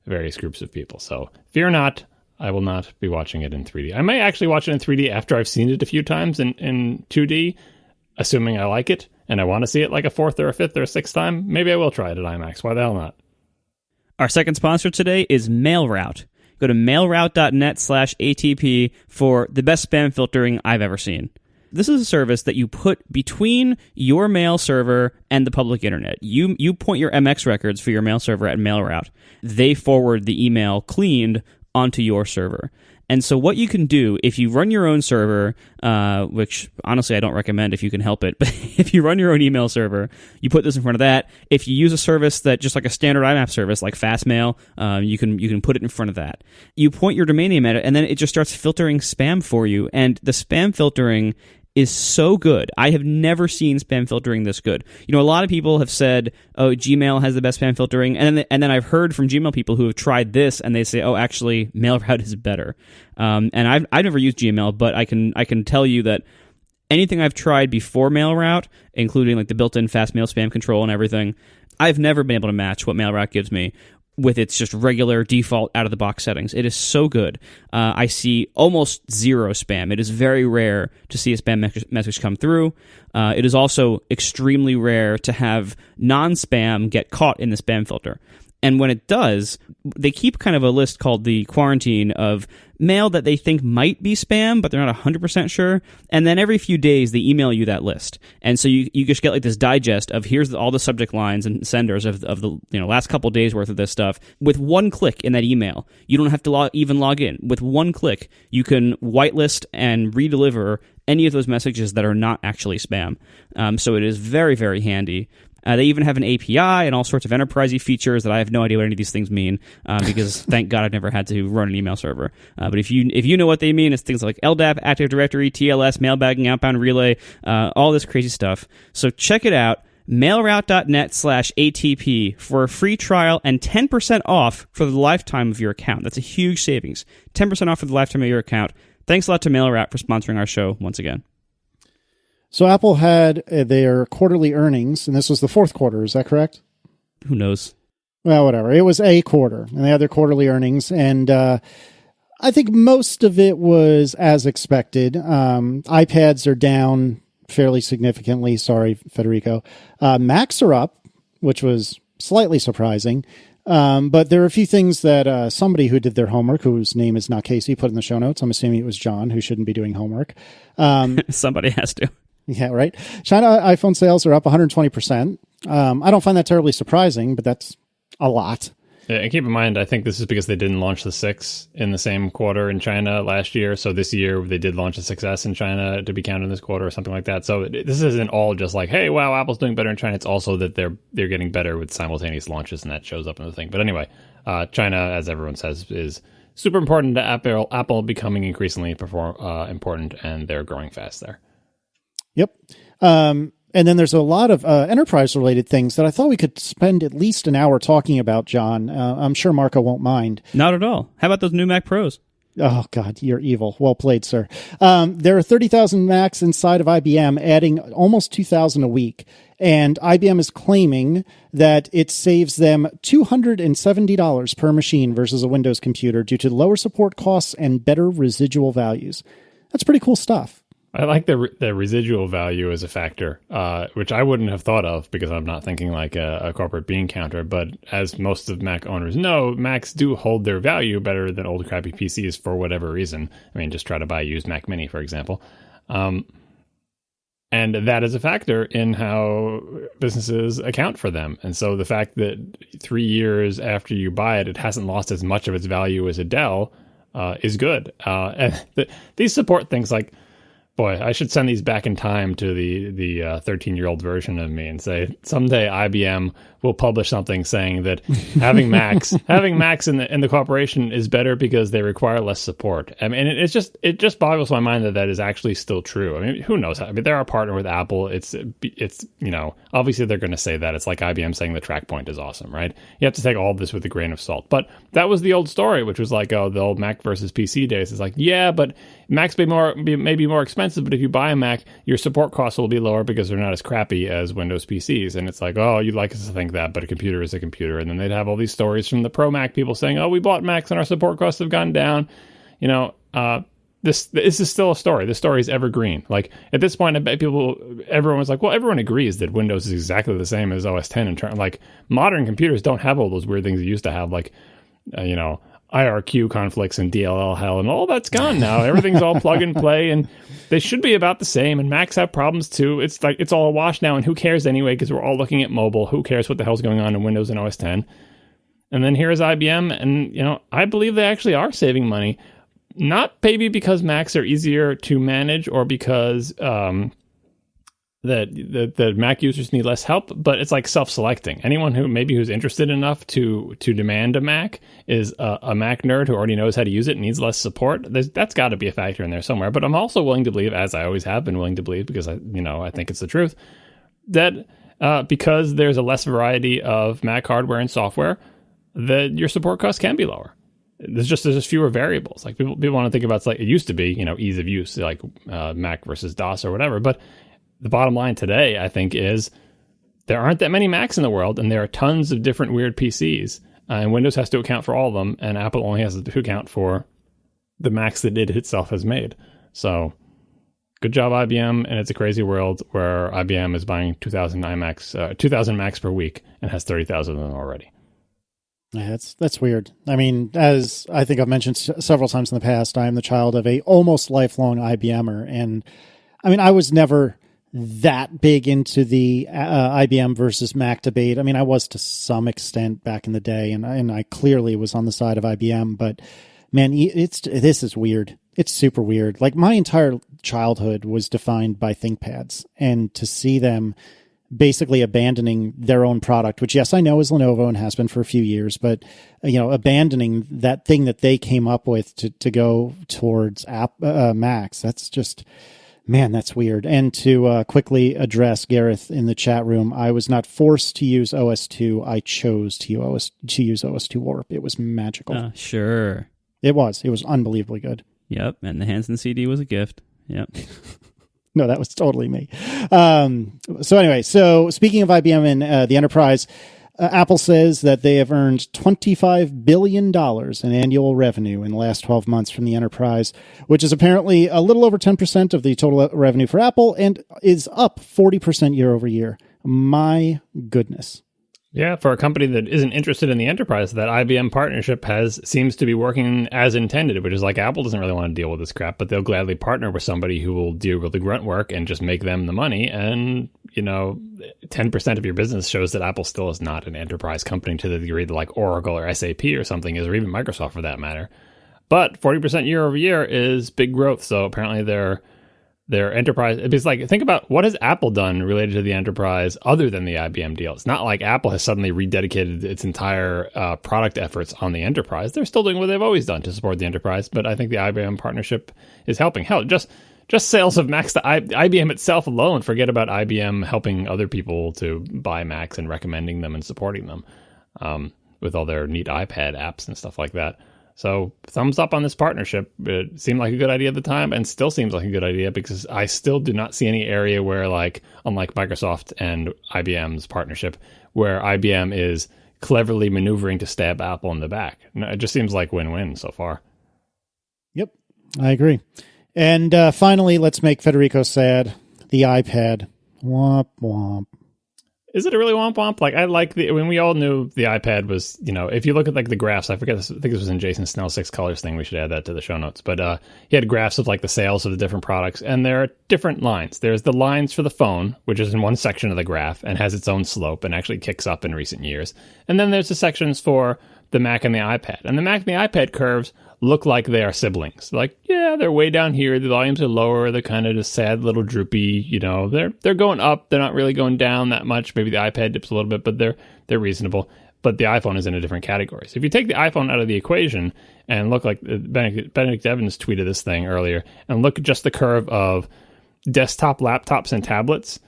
various groups of people. So fear not, I will not be watching it in 3D. I may actually watch it in 3D after I've seen it a few times in 2D, assuming I like it, and I want to see it like a fourth or a fifth or a sixth time. Maybe I will try it at IMAX. Why the hell not? Our second sponsor today is MailRoute. Go to mailroute.net/ATP for the best spam filtering I've ever seen. This is a service that you put between your mail server and the public internet. You point your MX records for your mail server at MailRoute. They forward the email cleaned onto your server. And so what you can do, if you run your own server, which honestly I don't recommend if you can help it, but if you run your own email server, you put this in front of that. If you use a service that just like a standard IMAP service like Fastmail, you can put it in front of that. You point your domain name at it, and then it just starts filtering spam for you. And the spam filtering is so good. I have never seen spam filtering this good. A lot of people have said, oh, Gmail has the best spam filtering, and then I've heard from Gmail people who have tried this, and they say, oh, actually, MailRoute is better. And I've never used Gmail, but I can tell you that anything I've tried before MailRoute, including like the built-in fast mail spam control and everything, I've never been able to match what MailRoute gives me with its just regular default out-of-the-box settings. It is so good. I see almost zero spam. It is very rare to see a spam message come through. It is also extremely rare to have non-spam get caught in the spam filter. And when it does, they keep kind of a list called the quarantine of mail that they think might be spam, but they're not 100% sure. And then every few days, they email you that list. And so you just get like this digest of here's all the subject lines and senders of the last couple days worth of this stuff. With one click in that email, you don't have to even log in. With one click, you can whitelist and redeliver any of those messages that are not actually spam. So it is very, very handy. They even have an API and all sorts of enterprisey features that I have no idea what any of these things mean, because thank God I've never had to run an email server. But if you know what they mean, it's things like LDAP, Active Directory, TLS, mailbagging, outbound relay, all this crazy stuff. So check it out, mailroute.net/ATP for a free trial and 10% off for the lifetime of your account. That's a huge savings. 10% off for the lifetime of your account. Thanks a lot to MailRoute for sponsoring our show once again. So Apple had their quarterly earnings, and this was the fourth quarter. Is that correct? Who knows? Well, whatever. It was a quarter, and they had their quarterly earnings, and I think most of it was as expected. iPads are down fairly significantly. Sorry, Federico. Macs are up, which was slightly surprising. But there are a few things that somebody who did their homework, whose name is not Casey, put in the show notes. I'm assuming it was John, who shouldn't be doing homework. Somebody has to. Yeah, right. China iPhone sales are up 120%. I don't find that terribly surprising, but that's a lot. Yeah, and keep in mind, I think this is because they didn't launch the 6 in the same quarter in China last year. So this year they did launch the 6S in China to be counted in this quarter or something like that. So this isn't all just like, hey, wow, Apple's doing better in China. It's also that they're getting better with simultaneous launches, and that shows up in the thing. But anyway, China, as everyone says, is super important to Apple. Apple becoming increasingly important, and they're growing fast there. Yep. And then there's a lot of enterprise-related things that I thought we could spend at least an hour talking about, John. I'm sure Marco won't mind. Not at all. How about those new Mac Pros? Oh, God, you're evil. Well played, sir. There are 30,000 Macs inside of IBM, adding almost 2,000 a week. And IBM is claiming that it saves them $270 per machine versus a Windows computer due to lower support costs and better residual values. That's pretty cool stuff. I like the residual value as a factor, which I wouldn't have thought of because I'm not thinking like a corporate bean counter. But as most of Mac owners know, Macs do hold their value better than old crappy PCs for whatever reason. I mean, just try to buy a used Mac Mini, for example. And that is a factor in how businesses account for them. And so the fact that 3 years after you buy it, it hasn't lost as much of its value as a Dell is good. And these support things like, boy, I should send these back in time to the 13-year-old version of me and say someday IBM will publish something saying that having Macs in the corporation is better because they require less support. I mean, it just boggles my mind that is actually still true. I mean, who knows? I mean, they're a partner with Apple. It's obviously they're going to say that. It's like IBM saying the TrackPoint is awesome, right? You have to take all of this with a grain of salt. But that was the old story, which was like, oh, the old Mac versus PC days. It's like, yeah, but Macs may be more expensive, but if you buy a Mac, your support costs will be lower because they're not as crappy as Windows PCs. And it's like, oh, you'd like us to think that, but a computer is a computer. And then they'd have all these stories from the pro Mac people saying, oh, we bought Macs and our support costs have gone down. This is still a story. This story is evergreen. Like at this point, I bet everyone was like, well, everyone agrees that Windows is exactly the same as OS 10 in terms like modern computers don't have all those weird things you used to have, like, IRQ conflicts and DLL hell and all that's gone now. Everything's all plug and play and they should be about the same. And Macs have problems too. It's like, it's all a wash now. And who cares anyway? Because we're all looking at mobile. Who cares what the hell's going on in Windows and OS 10? And then here's IBM. And, I believe they actually are saving money. Not maybe because Macs are easier to manage or because the Mac users need less help, but it's like self-selecting. Anyone who's interested enough to demand a Mac is a Mac nerd who already knows how to use it and needs less support. That's got to be a factor in there somewhere. But I'm also willing to believe, as I always have been willing to believe, because I think it's the truth, that because there's a less variety of Mac hardware and software, that your support costs can be lower. There's just fewer variables. Like people want to think about, it's like it used to be, ease of use, like Mac versus DOS or whatever. But the bottom line today, I think, is there aren't that many Macs in the world, and there are tons of different weird PCs, and Windows has to account for all of them, and Apple only has to account for the Macs that it itself has made. So, good job, IBM, and it's a crazy world where IBM is buying 2,000 Macs per week and has 30,000 of them already. Yeah, that's weird. I mean, as I think I've mentioned several times in the past, I am the child of a almost lifelong IBMer, and I mean, I was never that big into the IBM versus Mac debate. I mean, I was to some extent back in the day, and I clearly was on the side of IBM. But man, this is weird. It's super weird. Like my entire childhood was defined by ThinkPads, and to see them basically abandoning their own product, which yes, I know is Lenovo and has been for a few years, but abandoning that thing that they came up with to go towards Macs. That's just. Man, that's weird. And to quickly address Gareth in the chat room, I was not forced to use OS2. I chose to use OS2 Warp. It was magical. Sure. It was unbelievably good. Yep. And the Hansen CD was a gift. Yep. No, that was totally me. So anyway, speaking of IBM and the enterprise, Apple says that they have earned $25 billion in annual revenue in the last 12 months from the enterprise, which is apparently a little over 10% of the total revenue for Apple and is up 40% year over year. My goodness. Yeah, for a company that isn't interested in the enterprise, that IBM partnership seems to be working as intended, which is like Apple doesn't really want to deal with this crap, but they'll gladly partner with somebody who will deal with the grunt work and just make them the money. And, 10% of your business shows that Apple still is not an enterprise company to the degree that like Oracle or SAP or something is, or even Microsoft for that matter. But 40% year over year is big growth. So apparently their enterprise, it's like, think about what has Apple done related to the enterprise other than the IBM deal. It's not like Apple has suddenly rededicated its entire product efforts on the enterprise. They're still doing what they've always done to support the enterprise, but I think the IBM partnership is helping. Hell, just sales of Macs to IBM itself alone, forget about IBM helping other people to buy Macs and recommending them and supporting them with all their neat iPad apps and stuff like that. So thumbs up on this partnership. It seemed like a good idea at the time and still seems like a good idea because I still do not see any area where, like, unlike Microsoft and IBM's partnership, where IBM is cleverly maneuvering to stab Apple in the back. No, it just seems like win-win so far. Yep, I agree. And finally, let's make Federico sad. The iPad. Womp womp. Is it a really womp womp? Like, I like we all knew the iPad was, if you look at like the graphs, I think this was in Jason Snell's 6 Colors thing. We should add that to the show notes. But he had graphs of like the sales of the different products, and there are different lines. There's the lines for the phone, which is in one section of the graph and has its own slope and actually kicks up in recent years. And then there's the sections for the Mac and the iPad. And the Mac and the iPad curves look like they are siblings. Like, yeah, they're way down here. The volumes are lower. They're kind of just sad, little droopy. They're going up. They're not really going down that much. Maybe the iPad dips a little bit, but they're reasonable. But the iPhone is in a different category. So if you take the iPhone out of the equation and look like Benedict Evans tweeted this thing earlier, and look at just the curve of desktop laptops and tablets,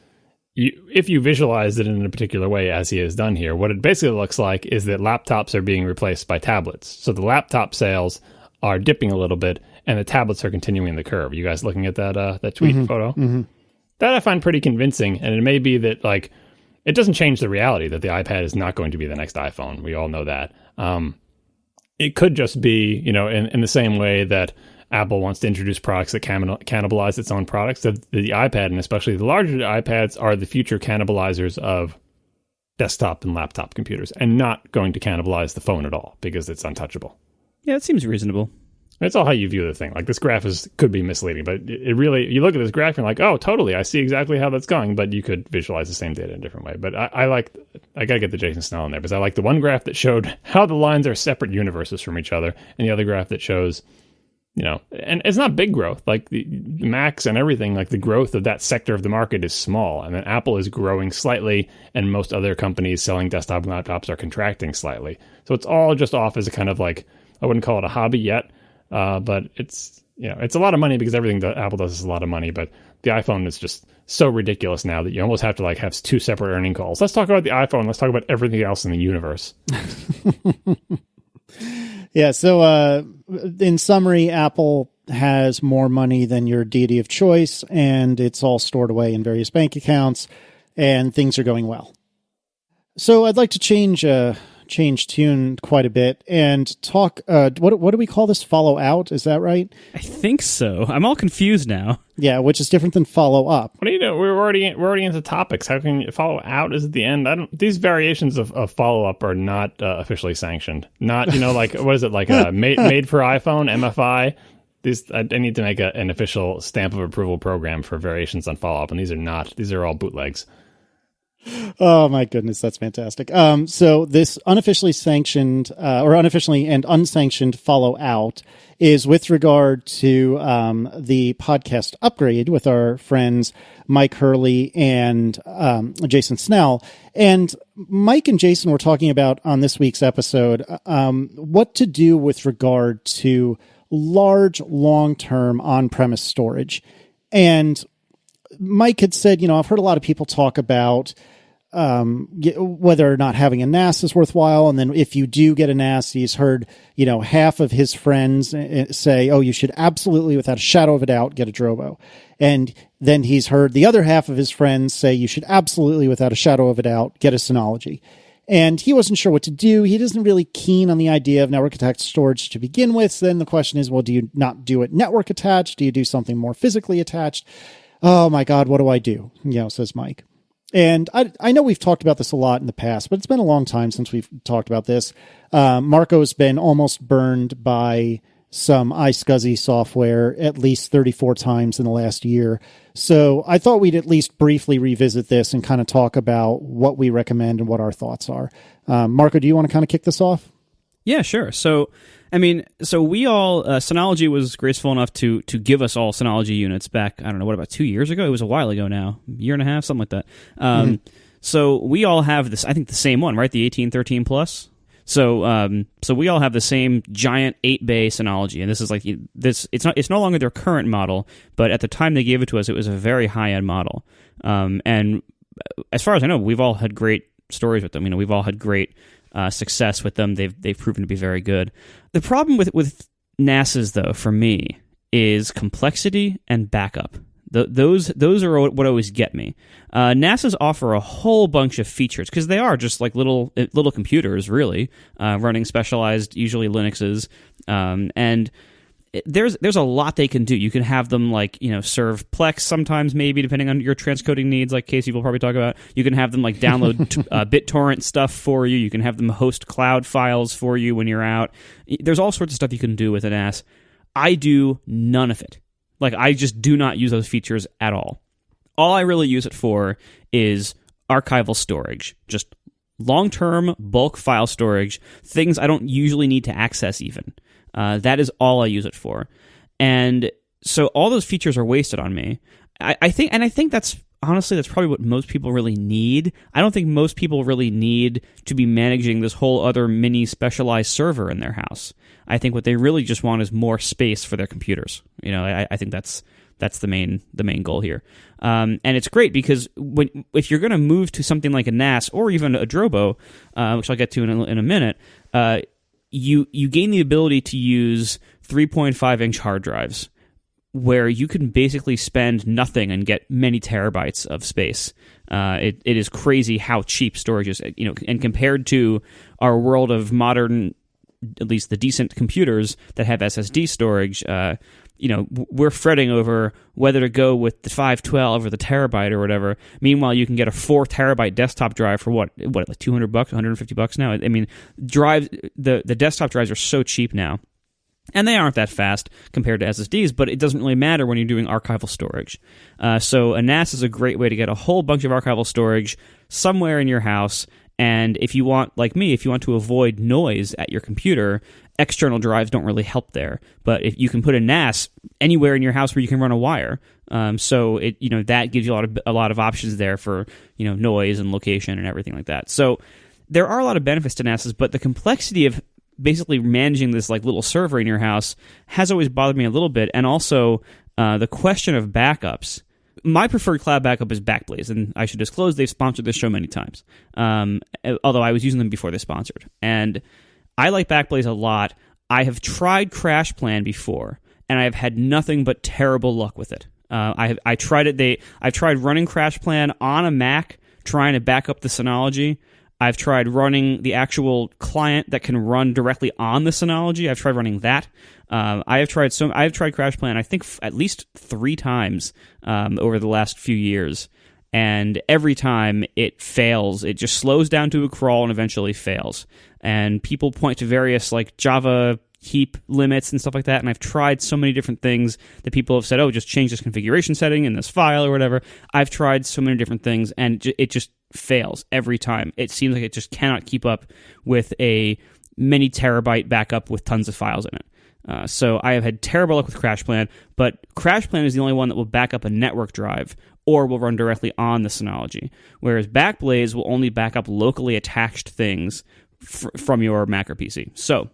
if you visualize it in a particular way, as he has done here, what it basically looks like is that laptops are being replaced by tablets. So the laptop sales are dipping a little bit, and the tablets are continuing the curve. You guys looking at that tweet photo? Mm-hmm. That I find pretty convincing, and it may be that, like, it doesn't change the reality that the iPad is not going to be the next iPhone. We all know that. It could just be, in the same way that Apple wants to introduce products that cannibalize its own products. The iPad, and especially the larger iPads, are the future cannibalizers of desktop and laptop computers, and not going to cannibalize the phone at all because it's untouchable. Yeah, it seems reasonable. It's all how you view the thing. Like, this graph could be misleading, but it really, you look at this graph and you're like, oh, totally, I see exactly how that's going, but you could visualize the same data in a different way. But I gotta get the Jason Snell in there, because I like the one graph that showed how the lines are separate universes from each other, and the other graph that shows, and it's not big growth. Like the Macs and everything, like the growth of that sector of the market is small, and then Apple is growing slightly, and most other companies selling desktop and laptops are contracting slightly. So it's all just off as a kind of, like, I wouldn't call it a hobby yet, but it's it's a lot of money because everything that Apple does is a lot of money. But the iPhone is just so ridiculous now that you almost have to, like, have two separate earning calls. Let's talk about the iPhone. Let's talk about everything else in the universe. Yeah. So in summary, Apple has more money than your deity of choice, and it's all stored away in various bank accounts, and things are going well. So I'd like to change tune quite a bit and talk. What do we call this? Follow out? Is that right? I think so. I'm all confused now. Yeah, which is different than follow up. What do you know? We're already into topics. How can you follow out is at the end? These variations of follow up are not officially sanctioned. Not like, what is it, like made for iPhone, MFI. I need to make an official stamp of approval program for variations on follow up, and these are not. These are all bootlegs. Oh my goodness, that's fantastic. So this unofficially sanctioned or unofficially and unsanctioned follow out is with regard to the podcast upgrade with our friends Mike Hurley and Jason Snell. And Mike and Jason were talking about on this week's episode what to do with regard to large, long-term on-premise storage. And Mike had said, I've heard a lot of people talk about whether or not having a NAS is worthwhile. And then if you do get a NAS, he's heard, half of his friends say, oh, you should absolutely, without a shadow of a doubt, get a Drobo. And then he's heard the other half of his friends say you should absolutely, without a shadow of a doubt, get a Synology. And he wasn't sure what to do. He isn't really keen on the idea of network attached storage to begin with. So then the question is, well, do you not do it network attached? Do you do something more physically attached? Oh my God, what do I do? Says Mike. And I know we've talked about this a lot in the past, but it's been a long time since we've talked about this. Marco's been almost burned by some iSCSI software at least 34 times in the last year. So I thought we'd at least briefly revisit this and kind of talk about what we recommend and what our thoughts are. Marco, do you want to kind of kick this off? Yeah, sure. So we all, Synology was graceful enough to give us all Synology units back, I don't know, about 2 years ago? It was a while ago now, year and a half, something like that. So we all have this, I think the same one, right? The 1813 Plus. So we all have the same giant 8-bay Synology, and this is it's no longer their current model, but at the time they gave it to us, it was a very high-end model. And as far as I know, we've all had great stories with them. We've all had great success with them. They've proven to be very good. The problem with NASs, though, for me, is complexity and backup. Those are what always get me. NASs offer a whole bunch of features because they are just like little computers, really, running specialized, usually Linuxes, and there's a lot they can do. You can have them serve Plex sometimes, maybe depending on your transcoding needs, like Casey will probably talk about. You can have them download BitTorrent stuff for you. You can have them host cloud files for you when you're out. There's all sorts of stuff you can do with an NAS. I do none of it. I just do not use those features at all. All I really use it for is archival storage, just long-term bulk file storage, things I don't usually need to access even. That is all I use it for. And so all those features are wasted on me. I think that's probably what most people really need. I don't think most people really need to be managing this whole other mini specialized server in their house. I think what they really just want is more space for their computers. I think that's the main goal here. And it's great because if you're going to move to something like a NAS or even a Drobo, which I'll get to in a minute, you gain the ability to use 3.5-inch hard drives, where you can basically spend nothing and get many terabytes of space. It is crazy how cheap storage is, and compared to our world of modern, at least the decent computers that have SSD storage, we're fretting over whether to go with the 512 or the terabyte or whatever. Meanwhile, you can get a 4 terabyte desktop drive for like $200, $150 now. The desktop drives are so cheap now. And they aren't that fast compared to SSDs, but it doesn't really matter when you're doing archival storage. So a NAS is a great way to get a whole bunch of archival storage somewhere in your house. And if you want, like me, if you want to avoid noise at your computer, external drives don't really help there. But if you can put a NAS anywhere in your house where you can run a wire, so that gives you a lot of options there for noise and location and everything like that. So there are a lot of benefits to NASs, but the complexity of basically managing this little server in your house has always bothered me a little bit, and also the question of backups. My preferred cloud backup is Backblaze, and I should disclose they've sponsored this show many times, although I was using them before they sponsored. And I like Backblaze a lot. I have tried CrashPlan before, and I have had nothing but terrible luck with it. I tried it. I've tried running CrashPlan on a Mac, trying to back up the Synology. I've tried running the actual client that can run directly on the Synology. I've tried running that. I have tried CrashPlan, I think, at least 3 times over the last few years, and every time it fails. It just slows down to a crawl and eventually fails. And people point to various Java heap limits and stuff like that, and I've tried so many different things that people have said, oh, just change this configuration setting in this file or whatever. I've tried so many different things, and it just fails every time. It seems like it just cannot keep up with a many terabyte backup with tons of files in it. So I have had terrible luck with CrashPlan, but CrashPlan is the only one that will back up a network drive or will run directly on the Synology, whereas Backblaze will only back up locally attached things from your Mac or PC. So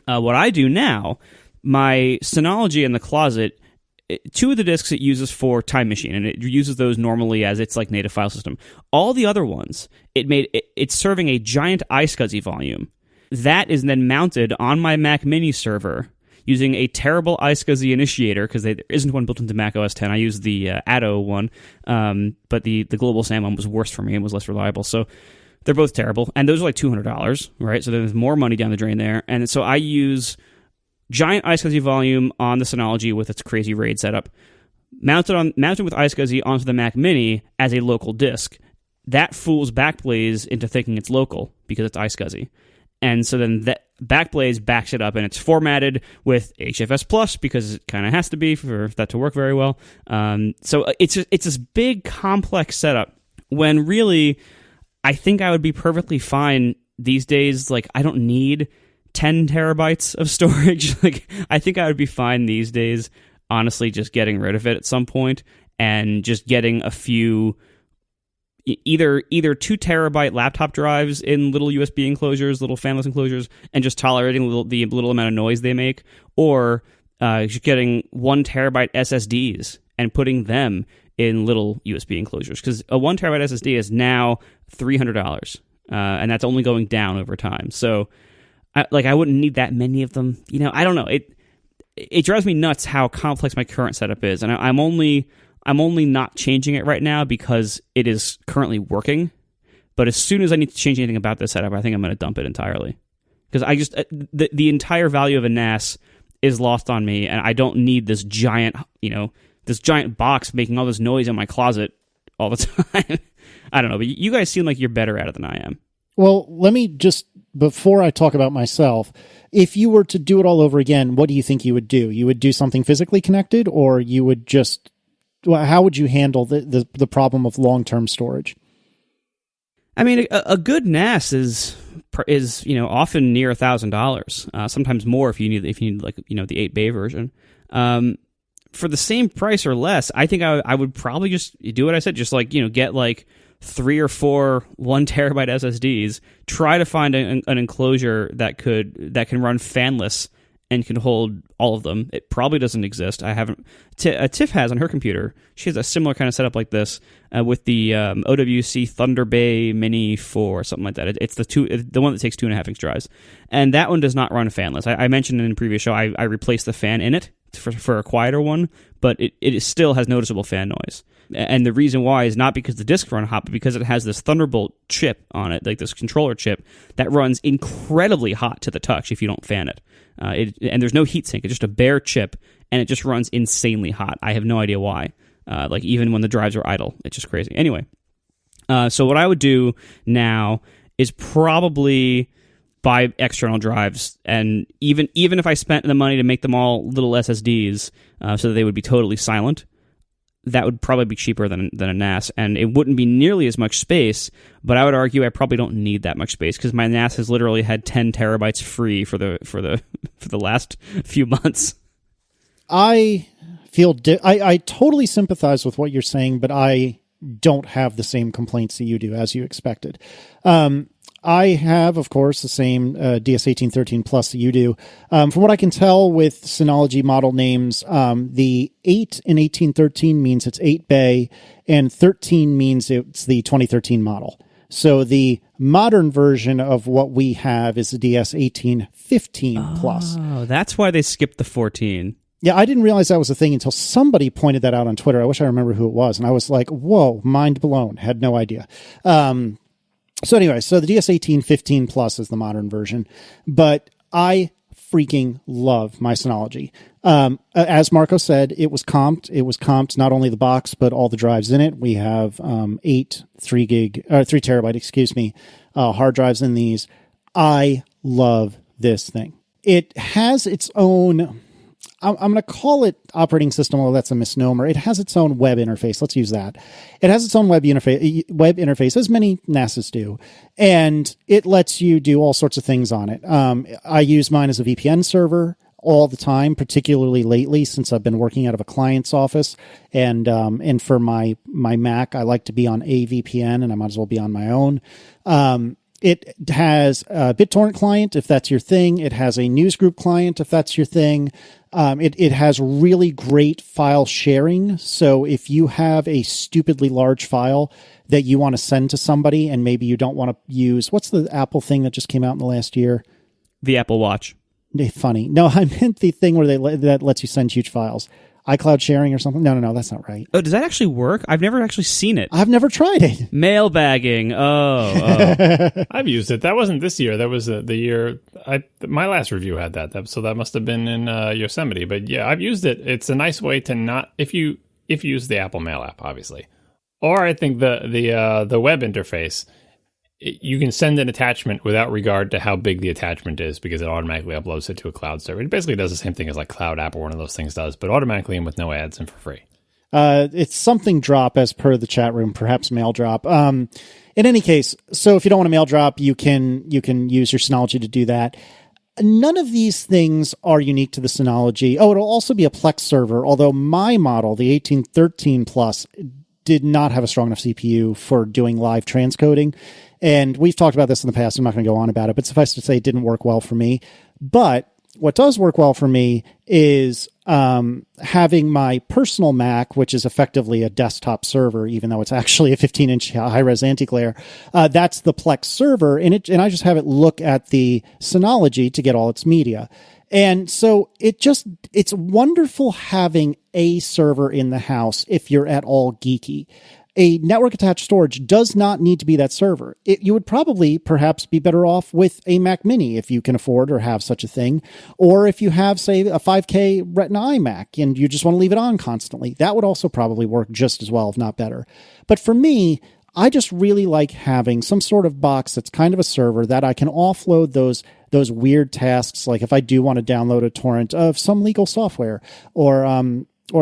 what I do now, my Synology in the closet, 2 of the disks it uses for Time Machine, and it uses those normally as its native file system. All the other ones, it's serving a giant iSCSI volume. That is then mounted on my Mac Mini server using a terrible iSCSI initiator, because there isn't one built into Mac OS X. I use the Atto one, but the Global SAN one was worse for me and was less reliable. So They're both terrible, and those are like $200, right? So there's more money down the drain there. And so I use giant iSCSI volume on the Synology with its crazy RAID setup, mounted with iSCSI onto the Mac Mini as a local disk. That fools Backblaze into thinking it's local because it's iSCSI. And so then that Backblaze backs it up, and it's formatted with HFS Plus because it kind of has to be for that to work very well. So it's this big, complex setup when really I think I would be perfectly fine these days. Like, I don't need 10 terabytes of storage. Like, I think I would be fine these days, honestly, just getting rid of it at some point and just getting a few either 2 terabyte laptop drives in little USB enclosures, little fanless enclosures, and just tolerating the little amount of noise they make, or just getting 1 terabyte SSDs and putting them in little USB enclosures, because a 1 terabyte SSD is now $300, and that's only going down over time. So, I wouldn't need that many of them. I don't know. It drives me nuts how complex my current setup is, and I'm only not changing it right now because it is currently working. But as soon as I need to change anything about this setup, I think I'm going to dump it entirely, because I just the entire value of a NAS is lost on me, and I don't need this giant box making all this noise in my closet all the time. I don't know, but you guys seem like you're better at it than I am. Well, let me just, before I talk about myself, if you were to do it all over again, what do you think you would do? You would do something physically connected, or you would just, how would you handle the problem of long-term storage? I mean, a good NAS is often near $1,000, sometimes more if you need like the 8-bay version. For the same price or less, I think I would probably just do what I said, just get like 3 or 4 1 terabyte SSDs. Try to find an enclosure that can run fanless and can hold all of them. It probably doesn't exist. I haven't. Tiff has on her computer. She has a similar kind of setup like this with the OWC Thunder Bay Mini 4 or something like that. It's the one that takes 2.5 inch drives, and that one does not run fanless. I mentioned in a previous show I replaced the fan in it for a quieter one, but it still has noticeable fan noise. And the reason why is not because the discs run hot, but because it has this Thunderbolt chip on it, like this controller chip, that runs incredibly hot to the touch if you don't fan it. And there's no heat sink. It's just a bare chip, and it just runs insanely hot. I have no idea why. Even when the drives are idle, it's just crazy. Anyway, so what I would do now is probably buy external drives, and even if I spent the money to make them all little SSDs so that they would be totally silent, that would probably be cheaper than a NAS, and it wouldn't be nearly as much space, but I would argue I probably don't need that much space, because my NAS has literally had 10 terabytes free for the last few months. I feel I totally sympathize with what you're saying, but I don't have the same complaints that you do, as you expected. I have, of course, the same DS1813 Plus that you do. From what I can tell with Synology model names, the 8 in 1813 means it's 8-bay, and 13 means it's the 2013 model. So the modern version of what we have is the DS1815 Plus. Oh, that's why they skipped the 14. Yeah, I didn't realize that was a thing until somebody pointed that out on Twitter. I wish I remember who it was. And I was like, whoa, mind blown. Had no idea. So anyway, so the DS1815 Plus is the modern version, but I freaking love my Synology. As Marco said, it was comped. It was comped not only the box, but all the drives in it. We have 3 terabyte, hard drives in these. I love this thing. It has its own, I'm going to call it operating system, although that's a misnomer. It has its own web interface. Let's use that. It has its own web interface, as many NASs do, and it lets you do all sorts of things on it. I use mine as a VPN server all the time, particularly lately since I've been working out of a client's office, and for my Mac, I like to be on a VPN, and I might as well be on my own. It has a BitTorrent client, if that's your thing. It has a newsgroup client, if that's your thing. It has really great file sharing. So if you have a stupidly large file that you want to send to somebody, and maybe you don't want to use, what's the Apple thing that just came out in the last year? The Apple Watch. Funny. No, I meant the thing where that lets you send huge files. iCloud sharing or something. No, that's not right. Oh, does that actually work? I've never actually seen it. I've never tried it. Mail bagging. Oh. I've used it. That wasn't this year. That was the year my last review had that. So that must have been in Yosemite. But yeah, I've used it. It's a nice way to not if you use the Apple Mail app, obviously, or I think the web interface. You can send an attachment without regard to how big the attachment is because it automatically uploads it to a cloud server. It basically does the same thing as like Cloud App or one of those things does, but automatically and with no ads and for free. It's something drop as per the chat room, perhaps mail drop. In any case, so if you don't want a mail drop, you can use your Synology to do that. None of these things are unique to the Synology. Oh, it'll also be a Plex server, although my model, the 1813 Plus, did not have a strong enough CPU for doing live transcoding. And we've talked about this in the past. I'm not going to go on about it, but suffice to say, it didn't work well for me. But what does work well for me is having my personal Mac, which is effectively a desktop server, even though it's actually a 15-inch high-res anti-glare. That's the Plex server, and I just have it look at the Synology to get all its media. And so it's wonderful having a server in the house if you're at all geeky. A network-attached storage does not need to be that server. You would probably perhaps be better off with a Mac Mini if you can afford or have such a thing. Or if you have, say, a 5K Retina iMac and you just want to leave it on constantly. That would also probably work just as well, if not better. But for me, I just really like having some sort of box that's kind of a server that I can offload those weird tasks, like if I do want to download a torrent of some legal software or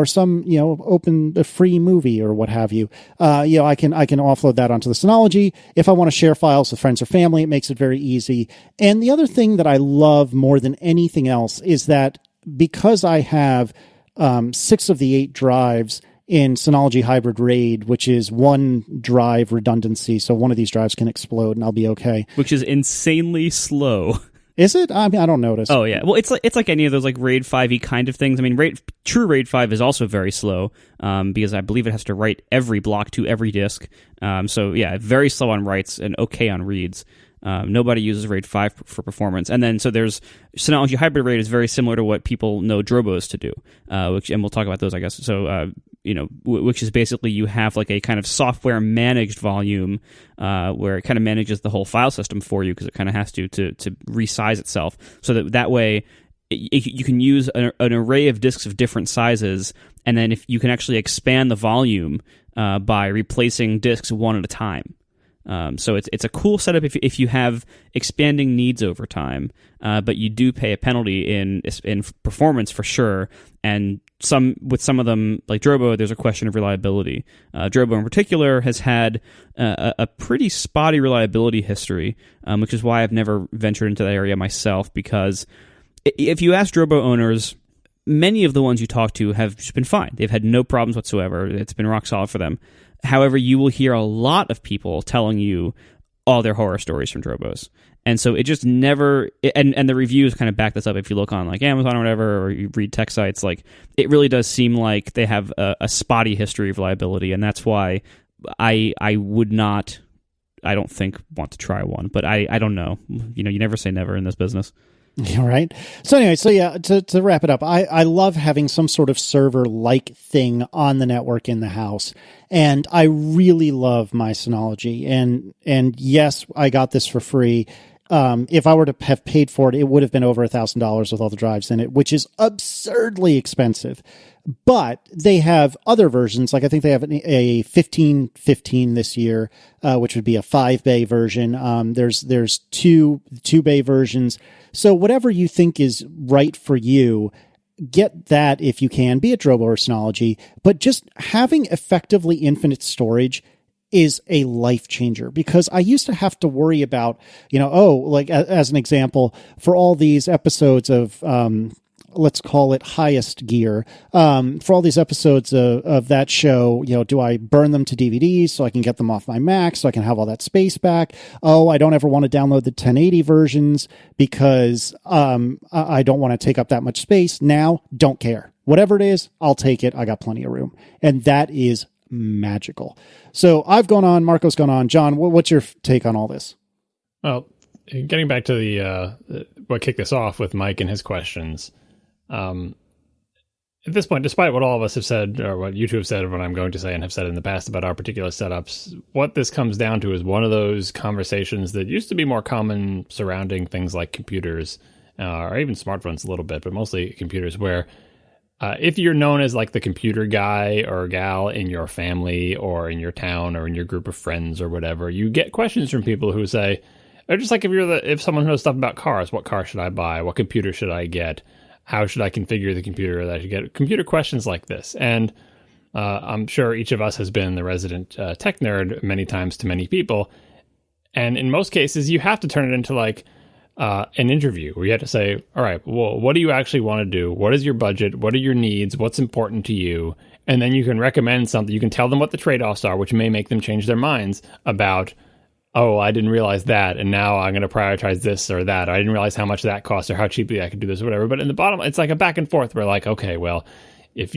some, open a free movie or what have you. I can offload that onto the Synology. If I want to share files with friends or family, it makes it very easy. And the other thing that I love more than anything else is that because I have 6 of the 8 drives in Synology Hybrid RAID, which is one drive redundancy, so one of these drives can explode and I'll be okay. Which is insanely slow. Is it? I mean, I don't notice. Oh yeah, well, it's like any of those like RAID 5e kind of things. I mean, true RAID 5 is also very slow because I believe it has to write every block to every disk. So yeah, very slow on writes and okay on reads. Nobody uses RAID 5 for performance. And then so there's Synology Hybrid RAID is very similar to what people know Drobos to do, and we'll talk about those, I guess. So which is basically you have like a kind of software managed volume where it kind of manages the whole file system for you because it kind of has to resize itself so that way you can use an array of disks of different sizes, and then if you can actually expand the volume by replacing disks one at a time. So it's a cool setup if you have expanding needs over time, but you do pay a penalty in performance for sure. And with some of them, like Drobo, there's a question of reliability. Drobo in particular has had a pretty spotty reliability history, which is why I've never ventured into that area myself. Because if you ask Drobo owners, many of the ones you talk to have just been fine. They've had no problems whatsoever. It's been rock solid for them. However, you will hear a lot of people telling you all their horror stories from Drobos. And so it just never, and the reviews kind of back this up. If you look on like Amazon or whatever, or you read tech sites, like it really does seem like they have a spotty history of reliability. And that's why I don't think want to try one, but I don't know. You never say never in this business. All right. So anyway, to wrap it up, I love having some sort of server-like thing on the network in the house. And I really love my Synology. And yes, I got this for free. If I were to have paid for it, it would have been over $1,000 with all the drives in it, which is absurdly expensive. But they have other versions. Like I think they have a 1515 this year, which would be a 5-bay version. There's two bay versions. So whatever you think is right for you, get that if you can, be it Drobo or Synology. But just having effectively infinite storage is a life changer, because I used to have to worry about, like as an example, for all these episodes of, let's call it Highest Gear, for all these episodes of that show, do I burn them to DVDs so I can get them off my Mac so I can have all that space back? Oh, I don't ever want to download the 1080 versions because I don't want to take up that much space. Now, don't care. Whatever it is, I'll take it. I got plenty of room. And that is magical. So I've gone on, Marco's gone on. John, what's your take on all this? Well, getting back to the what kicked this off with Mike and his questions, at this point, despite what all of us have said, or what you two have said, or what I'm going to say and have said in the past about our particular setups, what this comes down to is one of those conversations that used to be more common surrounding things like computers, or even smartphones a little bit, but mostly computers, where if you're known as like the computer guy or gal in your family or in your town or in your group of friends or whatever, you get questions from people who say, or just like if someone knows stuff about cars, what car should I buy? What computer should I get? How should I configure the computer that I should get? Computer questions like this. And I'm sure each of us has been the resident tech nerd many times to many people. And in most cases, you have to turn it into like an interview where you have to say, all right, well, what do you actually want to do? What is your budget? What are your needs? What's important to you? And then you can recommend something. You can tell them what the trade-offs are, which may make them change their minds about, oh, I didn't realize that, and now I'm going to prioritize this or that. Or I didn't realize how much that costs or how cheaply I could do this or whatever. But in the bottom, it's like a back and forth. We're like, okay, well, if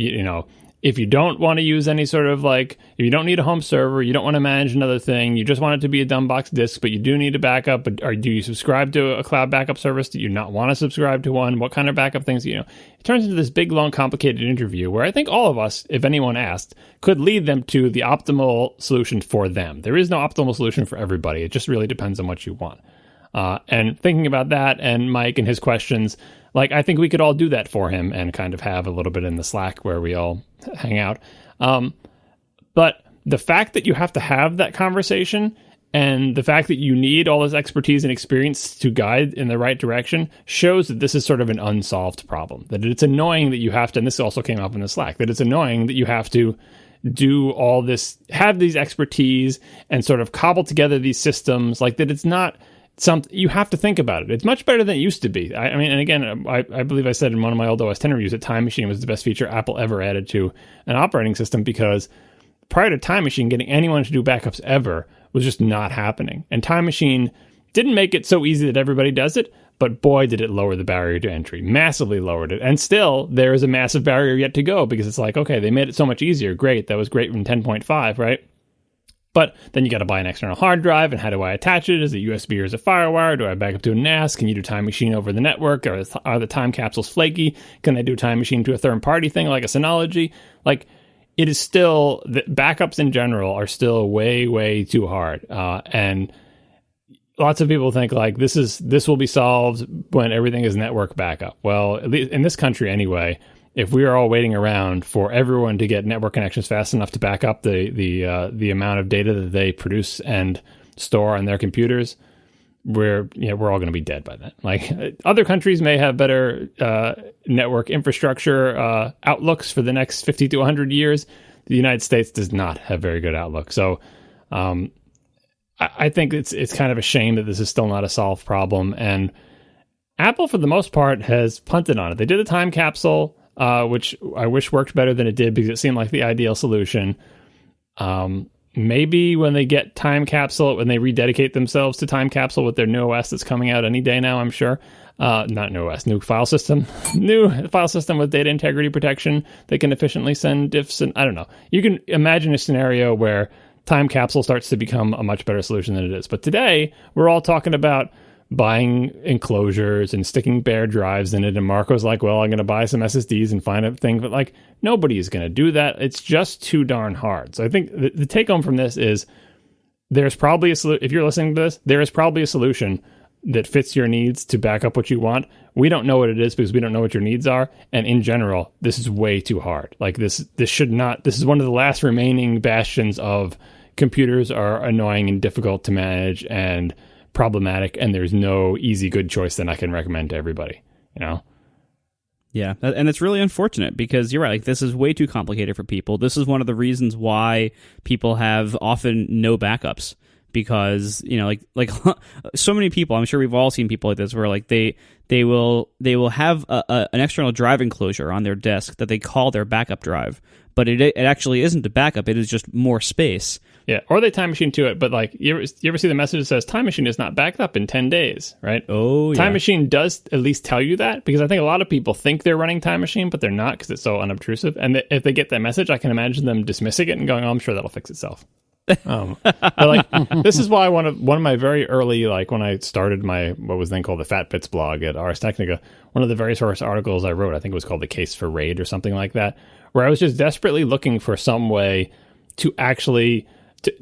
if you don't want to use any sort of like, if you don't need a home server, you don't want to manage another thing, you just want it to be a dumb box disk, but you do need a backup, or do you subscribe to a cloud backup service? Do you not want to subscribe to one? What kind of backup things, it turns into this big, long, complicated interview where I think all of us, if anyone asked, could lead them to the optimal solution for them. There is no optimal solution for everybody. It just really depends on what you want. And thinking about that and Mike and his questions, like, I think we could all do that for him and kind of have a little bit in the Slack where we all hang out. But the fact that you have to have that conversation and the fact that you need all this expertise and experience to guide in the right direction shows that this is sort of an unsolved problem, that it's annoying that you have to, and this also came up in the Slack, that it's annoying that you have to do all this, have these expertise and sort of cobble together these systems, like that it's not something you have to think about it. It's much better than it used to be. I mean, and again, I believe I said in one of my old OS X reviews that Time Machine was the best feature Apple ever added to an operating system, because prior to Time Machine, getting anyone to do backups ever was just not happening. And Time Machine didn't make it so easy that everybody does it, but boy, did it lower the barrier to entry. Massively lowered it. And still, there is a massive barrier yet to go, because it's like, okay, they made it so much easier. Great. That was great in 10.5, right? But then you got to buy an external hard drive, and how do I attach it? Is it USB or is it FireWire? Do I back up to a NAS? Can you do Time Machine over the network? Are the time capsules flaky? Can I do Time Machine to a third-party thing like a Synology? Like, it is still, the backups in general are still way, way too hard. And lots of people think like this will be solved when everything is network backup. Well, at least in this country anyway, if we are all waiting around for everyone to get network connections fast enough to back up the amount of data that they produce and store on their computers, we're all going to be dead by then. Like, other countries may have better network infrastructure outlooks for the next 50 to 100 years. The United States does not have very good outlook. So I think it's kind of a shame that this is still not a solved problem. And Apple, for the most part, has punted on it. They did a time capsule, which I wish worked better than it did, because it seemed like the ideal solution. Maybe when they get Time Capsule, when they rededicate themselves to Time Capsule with their new OS that's coming out any day now, I'm sure. Not new OS, new file system. New file system with data integrity protection that can efficiently send diffs. And I don't know. You can imagine a scenario where Time Capsule starts to become a much better solution than it is. But today, we're all talking about buying enclosures and sticking bare drives in it. And Marco's like, well, I'm going to buy some SSDs and find a thing. But like, nobody is going to do that. It's just too darn hard. So I think the take home from this is there's probably a solution. If you're listening to this, there is probably a solution that fits your needs to back up what you want. We don't know what it is because we don't know what your needs are. And in general, this is way too hard. Like this is one of the last remaining bastions of computers are annoying and difficult to manage and problematic, and there's no easy good choice that I can recommend to everybody, Yeah, and it's really unfortunate, because you're right, like, this is way too complicated for people. This is one of the reasons why people have often no backups, because like so many people, I'm sure we've all seen people like this, where like they will have an external drive enclosure on their desk that they call their backup drive, but it actually isn't a backup. It is just more space. Yeah, or they Time Machine to it, but like, you ever see the message that says Time Machine is not backed up in 10 days, right? Oh, yeah. Time Machine does at least tell you that, because I think a lot of people think they're running Time Machine, but they're not, because it's so unobtrusive. And if they get that message, I can imagine them dismissing it and going, oh, I'm sure that'll fix itself. But like, this is why one of my very early, like when I started my what was then called the Fat Bits blog at Ars Technica, one of the very first articles I wrote, I think it was called The Case for RAID or something like that, where I was just desperately looking for some way to actually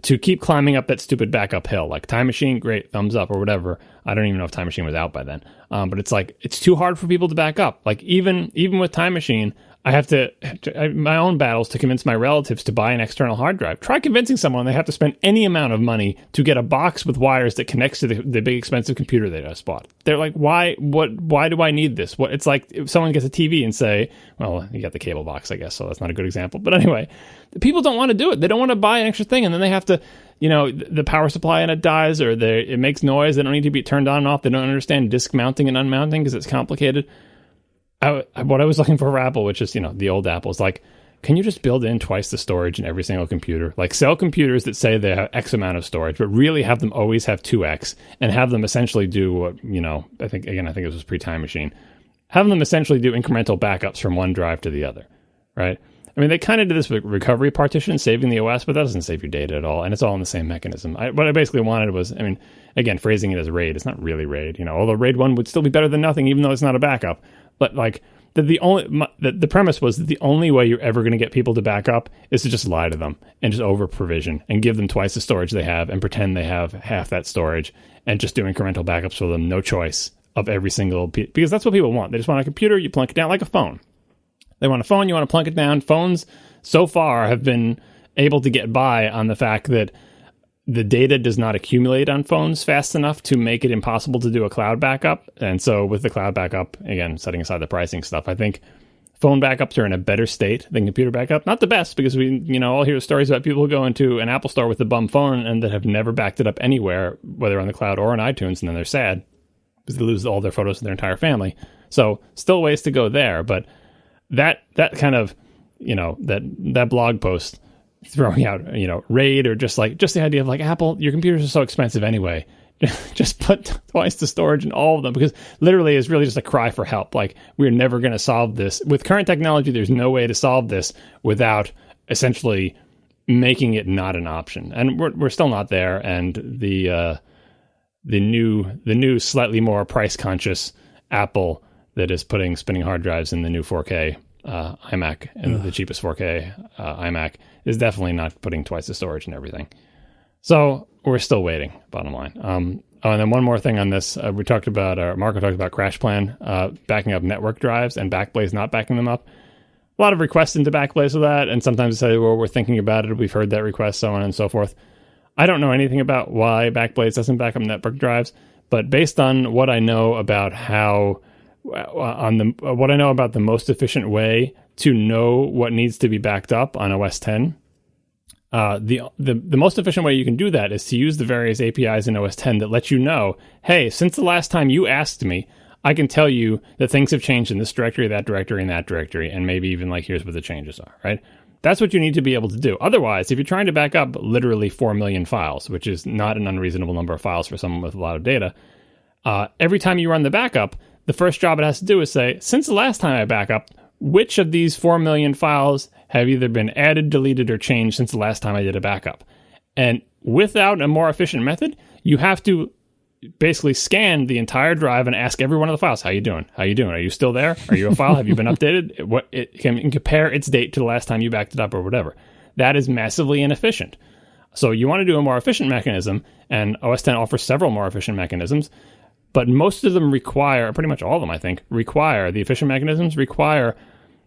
to keep climbing up that stupid backup hill. Like Time Machine, great, thumbs up or whatever. I don't even know if Time Machine was out by then. But it's like, it's too hard for people to back up. Like even with Time Machine, I have my own battles to convince my relatives to buy an external hard drive. Try convincing someone they have to spend any amount of money to get a box with wires that connects to the big expensive computer they just bought. They're like, why do I need this? It's like if someone gets a TV and say, well, you got the cable box, I guess, so that's not a good example. But anyway, people don't want to do it. They don't want to buy an extra thing, and then they have to, the power supply in it dies, or it makes noise. They don't need to be turned on and off. They don't understand disk mounting and unmounting because it's complicated. What I was looking for Apple, which is, the old Apple, is like, can you just build in twice the storage in every single computer? Like sell computers that say they have X amount of storage, but really have them always have 2X and have them essentially do what, I think it was pre-Time Machine. Have them essentially do incremental backups from one drive to the other, right? I mean, they kind of did this with recovery partition, saving the OS, but that doesn't save your data at all, and it's all in the same mechanism. What I basically wanted was, again, phrasing it as RAID, it's not really RAID, although RAID 1 would still be better than nothing, even though it's not a backup. But like the premise was that the only way you're ever going to get people to back up is to just lie to them and just over provision and give them twice the storage they have and pretend they have half that storage and just do incremental backups for them. No choice of every single because that's what people want. They just want a computer. You plunk it down like a phone. They want a phone. You want to plunk it down. Phones so far have been able to get by on the fact that the data does not accumulate on phones fast enough to make it impossible to do a cloud backup. And so with the cloud backup, again, setting aside the pricing stuff, I think phone backups are in a better state than computer backup. Not the best, because we, all hear stories about people who go into an Apple store with a bum phone and that have never backed it up anywhere, whether on the cloud or on iTunes, and then they're sad because they lose all their photos of their entire family. So still ways to go there. But that kind of, that blog post throwing out, RAID or just the idea of like, Apple, your computers are so expensive anyway. Just put twice the storage in all of them, because literally it's really just a cry for help. Like, we're never going to solve this. With current technology, there's no way to solve this without essentially making it not an option. And we're still not there. And the new slightly more price conscious Apple that is spinning hard drives in the new 4K iMac and the cheapest 4K iMac is definitely not putting twice the storage and everything. So we're still waiting, bottom line. And then one more thing on this. Marco talked about Crash Plan backing up network drives and Backblaze not backing them up. A lot of requests into Backblaze for that, and sometimes they say, well, we're thinking about it, we've heard that request, so on and so forth. I don't know anything about why Backblaze doesn't back up network drives, but based on what I know about what I know about the most efficient way to know what needs to be backed up on OS 10, the most efficient way you can do that is to use the various APIs in OS 10 that let you know, hey, since the last time you asked me, I can tell you that things have changed in this directory, that directory, and that directory, and maybe even like here's what the changes are, right? That's what you need to be able to do. Otherwise, if you're trying to back up literally 4 million files, which is not an unreasonable number of files for someone with a lot of data, every time you run the backup, the first job it has to do is say, since the last time I back up, which of these 4 million files have either been added, deleted, or changed since the last time I did a backup? And without a more efficient method, you have to basically scan the entire drive and ask every one of the files, how you doing? How you doing? Are you still there? Are you a file? Have you been updated? It can compare its date to the last time you backed it up or whatever. That is massively inefficient. So you want to do a more efficient mechanism, and OS X offers several more efficient mechanisms. But most of them require, pretty much all of them, I think, the efficient mechanisms require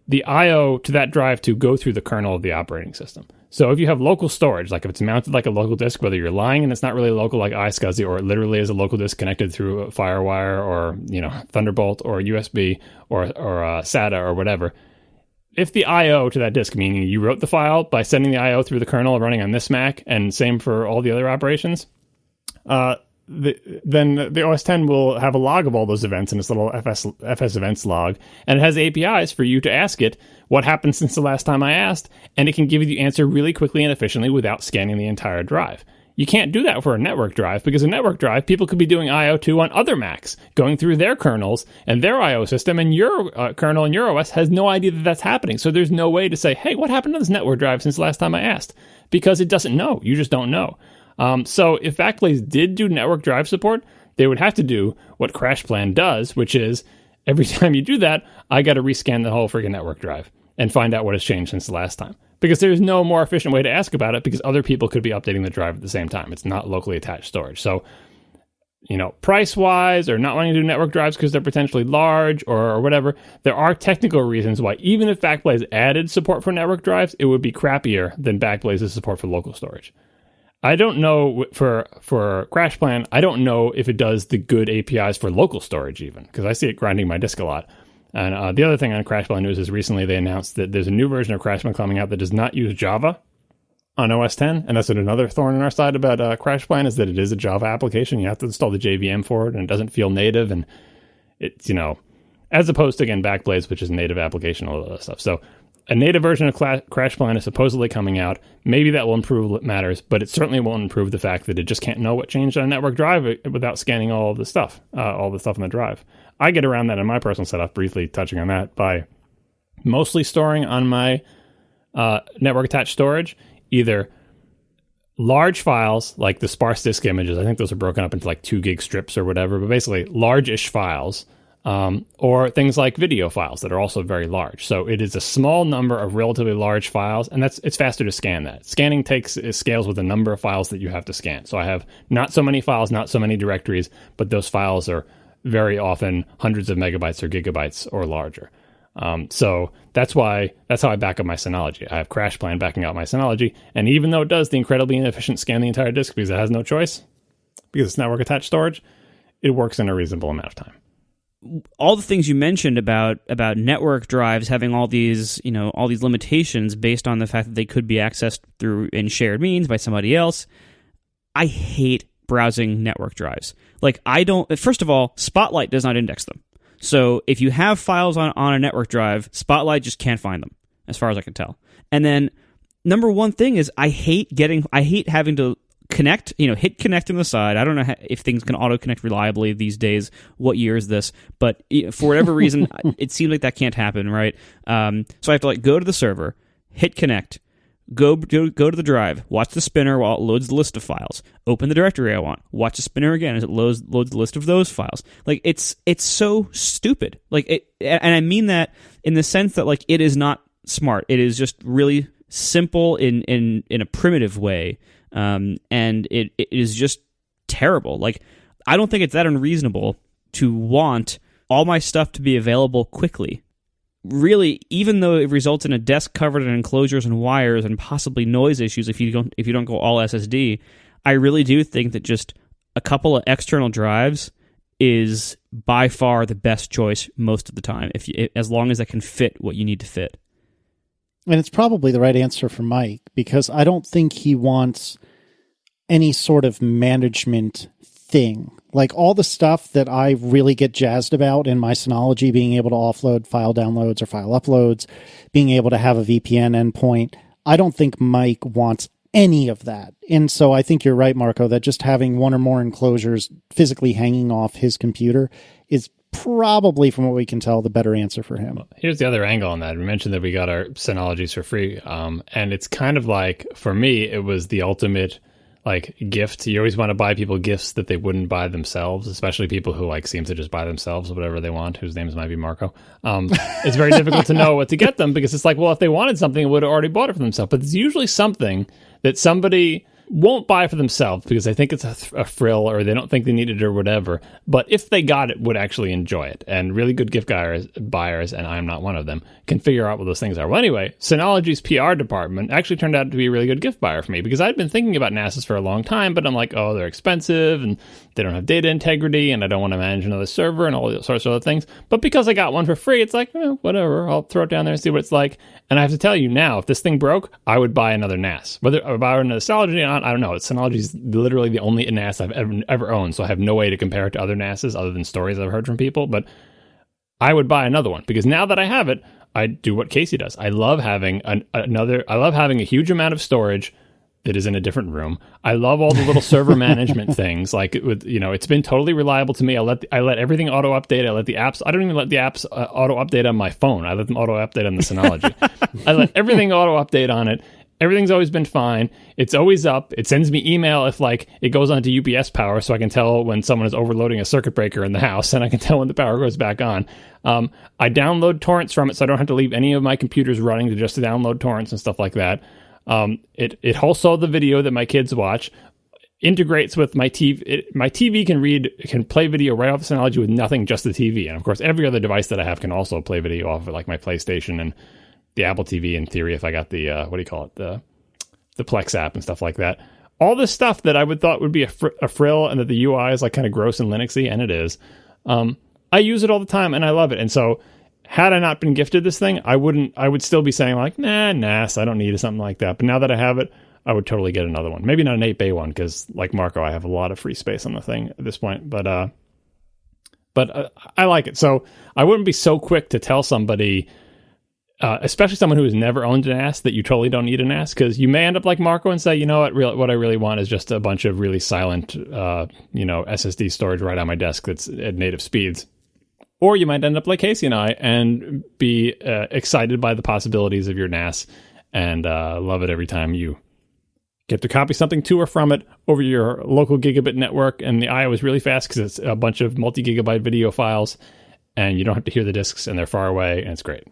the I.O. to that drive to go through the kernel of the operating system. So if you have local storage, like if it's mounted like a local disk, whether you're lying and it's not really local like iSCSI, or it literally is a local disk connected through a FireWire or Thunderbolt or USB or SATA or whatever, if the I.O. to that disk, meaning you wrote the file by sending the I.O. through the kernel running on this Mac, and same for all the other operations, then the OS X will have a log of all those events in its little FS events log, and it has APIs for you to ask it what happened since the last time I asked, and it can give you the answer really quickly and efficiently without scanning the entire drive. You can't do that for a network drive, because a network drive, people could be doing I/O to on other Macs, going through their kernels and their I/O system, and your kernel and your OS has no idea that that's happening. So there's no way to say, hey, what happened to this network drive since the last time I asked? Because it doesn't know. You just don't know. So if Backblaze did do network drive support, they would have to do what CrashPlan does, which is every time you do that, I got to rescan the whole freaking network drive and find out what has changed since the last time. Because there's no more efficient way to ask about it, because other people could be updating the drive at the same time. It's not locally attached storage. So, price-wise, or not wanting to do network drives because they're potentially large or whatever, there are technical reasons why even if Backblaze added support for network drives, it would be crappier than Backblaze's support for local storage. I don't know for CrashPlan, I don't know if it does the good APIs for local storage even, because I see it grinding my disk a lot. And the other thing on CrashPlan news is recently they announced that there's a new version of CrashPlan coming out that does not use Java on OS X, and that's another thorn in our side about CrashPlan, is that it is a Java application. You have to install the JVM for it, and it doesn't feel native, and it's, as opposed to, again, Backblaze, which is a native application, all of that stuff. So a native version of CrashPlan is supposedly coming out. Maybe that will improve matters, but it certainly won't improve the fact that it just can't know what changed on a network drive without scanning all the stuff on the drive. I get around that in my personal setup, briefly touching on that, by mostly storing on my network-attached storage, either large files, like the sparse disk images. I think those are broken up into like 2 gig strips or whatever, but basically large-ish files, or things like video files that are also very large. So it is a small number of relatively large files, and it's faster to scan that. Scanning scales with the number of files that you have to scan. So I have not so many files, not so many directories, but those files are very often hundreds of megabytes or gigabytes or larger. So that's how I back up my Synology. I have CrashPlan backing up my Synology, and even though it does the incredibly inefficient scan the entire disk because it has no choice, because it's network attached storage, it works in a reasonable amount of time. All the things you mentioned about network drives having all these limitations based on the fact that they could be accessed through in shared means by somebody else. I hate browsing network drives. First of all, Spotlight does not index them. So if you have files on a network drive, Spotlight just can't find them, as far as I can tell. And then number one thing is I hate having to connect, hit connect on the side. I don't know if things can auto-connect reliably these days. What year is this? But for whatever reason, it seems like that can't happen, right? So I have to go to the server, hit connect, go to the drive, watch the spinner while it loads the list of files, open the directory I want, watch the spinner again as it loads the list of those files. It's so stupid. And I mean that in the sense that it is not smart. It is just really simple in a primitive way. And it is just terrible. I don't think it's that unreasonable to want all my stuff to be available quickly. Really, even though it results in a desk covered in enclosures and wires and possibly noise issues if you don't go all SSD, I really do think that just a couple of external drives is by far the best choice most of the time, as long as it can fit what you need to fit. And it's probably the right answer for Mike, because I don't think he wants any sort of management thing. All the stuff that I really get jazzed about in my Synology, being able to offload file downloads or file uploads, being able to have a VPN endpoint, I don't think Mike wants any of that. And so I think you're right, Marco, that just having one or more enclosures physically hanging off his computer is probably, from what we can tell, the better answer for him. Well, here's the other angle on that. We mentioned that we got our Synologies for free, and it's kind of for me, it was the ultimate gift. You always want to buy people gifts that they wouldn't buy themselves, especially people who seem to just buy themselves whatever they want, whose names might be Marco. It's very difficult to know what to get them, because it's if they wanted something, they would have already bought it for themselves. But it's usually something that somebody won't buy for themselves because they think it's a frill or they don't think they need it or whatever. But if they got it, would actually enjoy it. And really good gift buyers, and I'm not one of them, can figure out what those things are. Well, anyway, Synology's PR department actually turned out to be a really good gift buyer for me, because I'd been thinking about NASs for a long time, but I'm they're expensive and they don't have data integrity and I don't want to manage another server and all sorts of other things. But because I got one for free, it's whatever, I'll throw it down there and see what it's like. And I have to tell you now, if this thing broke, I would buy another NAS. Whether I would buy another Synology or not, I don't know. Synology's literally the only NAS I've ever owned, so I have no way to compare it to other NASs other than stories I've heard from people. But I would buy another one, because now that I have it, I do what Casey does. I love having I love having a huge amount of storage that is in a different room. I love all the little server management things. Like it's been totally reliable to me. I let everything auto update. I let the apps. I don't even let the apps auto update on my phone. I let them auto update on the Synology. I let everything auto update on it. Everything's always been fine. It's always up. It sends me email if it goes onto UPS power, so I can tell when someone is overloading a circuit breaker in the house, and I can tell when the power goes back on. I download torrents from it, so I don't have to leave any of my computers running to just download torrents and stuff like that. It also the video that my kids watch integrates with my TV. My TV can play video right off the Synology with nothing, just the TV, and of course every other device that I have can also play video off of like my PlayStation and the Apple TV in theory, if I got the the Plex app and stuff like that. All this stuff that I thought would be a frill, and that the UI is like kind of gross and Linuxy, and it is. I use it all the time, and I love it. And so, had I not been gifted this thing, I would still be saying like, nah, NAS, I don't need something like that. But now that I have it, I would totally get another one. Maybe not an 8-bay one, because like Marco, I have a lot of free space on the thing at this point. But I like it. So I wouldn't be so quick to tell somebody, especially someone who has never owned an NAS, that you totally don't need a NAS, because you may end up like Marco and say, you know what I really want is just a bunch of really silent, SSD storage right on my desk that's at native speeds. Or you might end up like Casey and I and be excited by the possibilities of your NAS and love it every time you get to copy something to or from it over your local gigabit network. And the I/O is really fast because it's a bunch of multi-gigabyte video files, and you don't have to hear the disks, and they're far away, and it's great.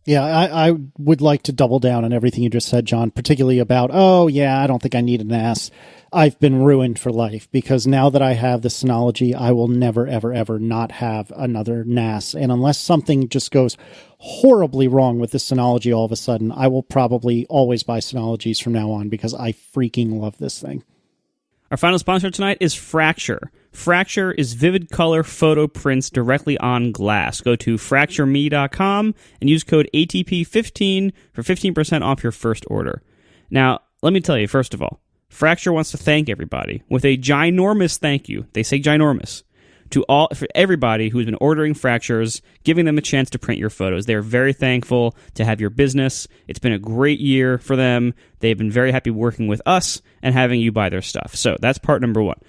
Yeah, I would like to double down on everything you just said, John, particularly about, I don't think I need a NAS. I've been ruined for life, because now that I have the Synology, I will never, ever, ever not have another NAS. And unless something just goes horribly wrong with the Synology all of a sudden, I will probably always buy Synologies from now on, because I freaking love this thing. Our final sponsor tonight is Fracture. Fracture is vivid color photo prints directly on glass. Go to fractureme.com and use code ATP15 for 15% off your first order. Now, let me tell you, first of all, Fracture wants to thank everybody with a ginormous thank you. They say ginormous. For everybody who's been ordering Fractures, giving them a chance to print your photos. They're very thankful to have your business. It's been a great year for them. They've been very happy working with us and having you buy their stuff. So that's part number one.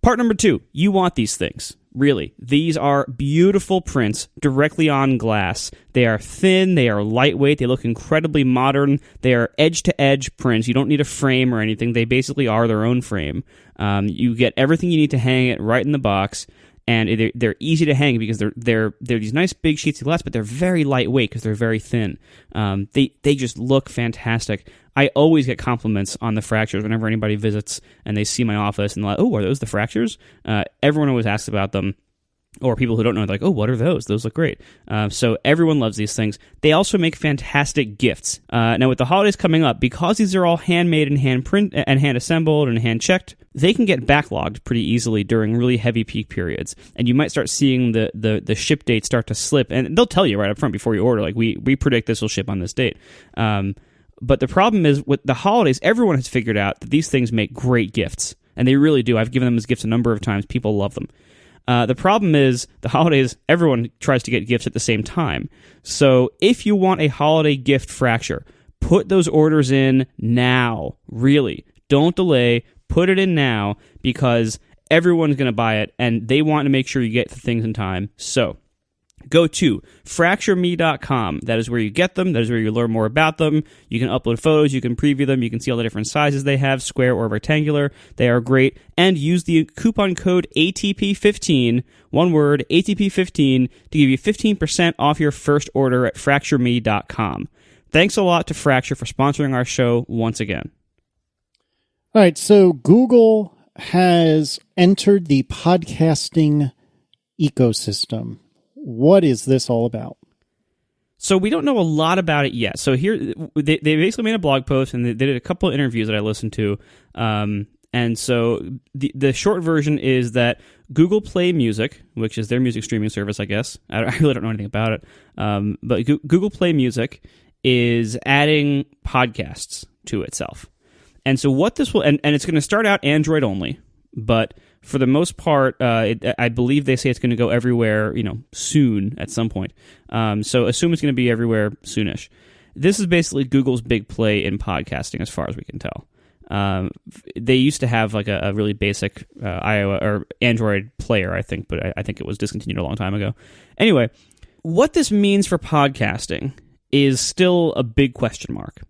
Part number two, you want these things. Really. These are beautiful prints directly on glass. They are thin, they are lightweight, they look incredibly modern. They are edge-to-edge prints. You don't need a frame or anything. They basically are their own frame. You get everything you need to hang it right in the box. And they're easy to hang because they're these nice big sheets of glass, but they're very lightweight because they're very thin. They just look fantastic. I always get compliments on the Fractures whenever anybody visits and they see my office and they're like, "Oh, are those the Fractures?" Everyone always asks about them. Or people who don't know, like, "Oh, what are those? Those look great." So everyone loves these things. They also make fantastic gifts. Now, with the holidays coming up, because these are all handmade and hand print and hand assembled and hand checked, they can get backlogged pretty easily during really heavy peak periods. And you might start seeing the ship date start to slip. And they'll tell you right up front before you order, like, we predict this will ship on this date. But the problem is, with the holidays, everyone has figured out that these things make great gifts. And they really do. I've given them as gifts a number of times. People love them. The problem is, the holidays, everyone tries to get gifts at the same time. So if you want a holiday gift Fracture, put those orders in now. Really. Don't delay. Put it in now, because everyone's going to buy it, and they want to make sure you get the things in time. So go to fractureme.com. That is where you get them. That is where you learn more about them. You can upload photos. You can preview them. You can see all the different sizes they have, square or rectangular. They are great. And use the coupon code ATP15, one word, ATP15, to give you 15% off your first order at fractureme.com. Thanks a lot to Fracture for sponsoring our show once again. All right, so Google has entered the podcasting ecosystem. What is this all about? So we don't know a lot about it yet. So here, they basically made a blog post, and they did a couple of interviews that I listened to. And so the short version is that Google Play Music, which is their music streaming service, I guess. I really don't know anything about it. But Google Play Music is adding podcasts to itself. And so what this will, and it's going to start out Android only, but for the most part, I believe they say it's going to go everywhere, soon at some point. So assume it's going to be everywhere soonish. This is basically Google's big play in podcasting, as far as we can tell. They used to have like a really basic iOS or Android player, I think, but I think it was discontinued a long time ago. Anyway, what this means for podcasting is still a big question mark.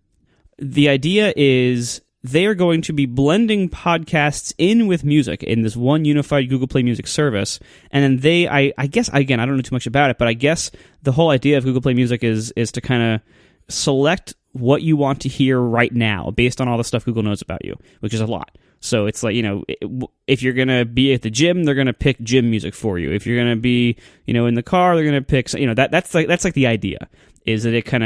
The idea is they are going to be blending podcasts in with music in this one unified Google Play Music service. And then I guess, again, I don't know too much about it, but I guess the whole idea of Google Play Music is to kind of select what you want to hear right now based on all the stuff Google knows about you, which is a lot. So it's like, if you're going to be at the gym, they're going to pick gym music for you. If you're going to be, in the car, they're going to pick, that's like the idea, is that it kind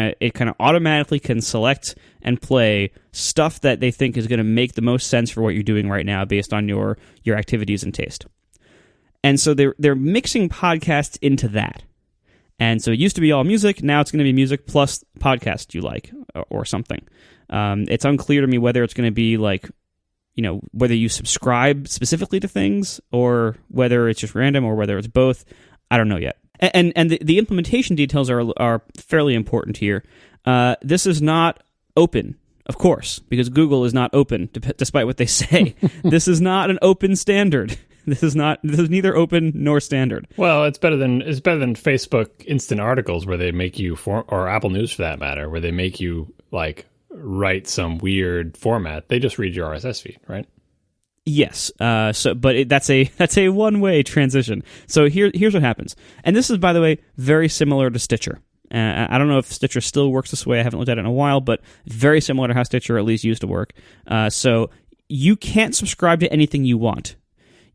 of automatically can select and play stuff that they think is going to make the most sense for what you're doing right now based on your activities and taste. And so they're mixing podcasts into that. And so it used to be all music. Now it's going to be music plus podcast you like or something. It's unclear to me whether it's going to be like, whether you subscribe specifically to things or whether it's just random or whether it's both. I don't know yet. And the implementation details are fairly important here. This is not open, of course, because Google is not open, despite what they say. This is not an open standard. This is neither open nor standard. Well, it's better than Facebook instant articles where they make you or Apple News for that matter, where they make you like write some weird format. They just read your RSS feed, right? Yes. That's a one-way transition. So here's what happens, and this is, by the way, very similar to Stitcher. I don't know if Stitcher still works this way. I haven't looked at it in a while, but very similar to how Stitcher at least used to work. So you can't subscribe to anything you want.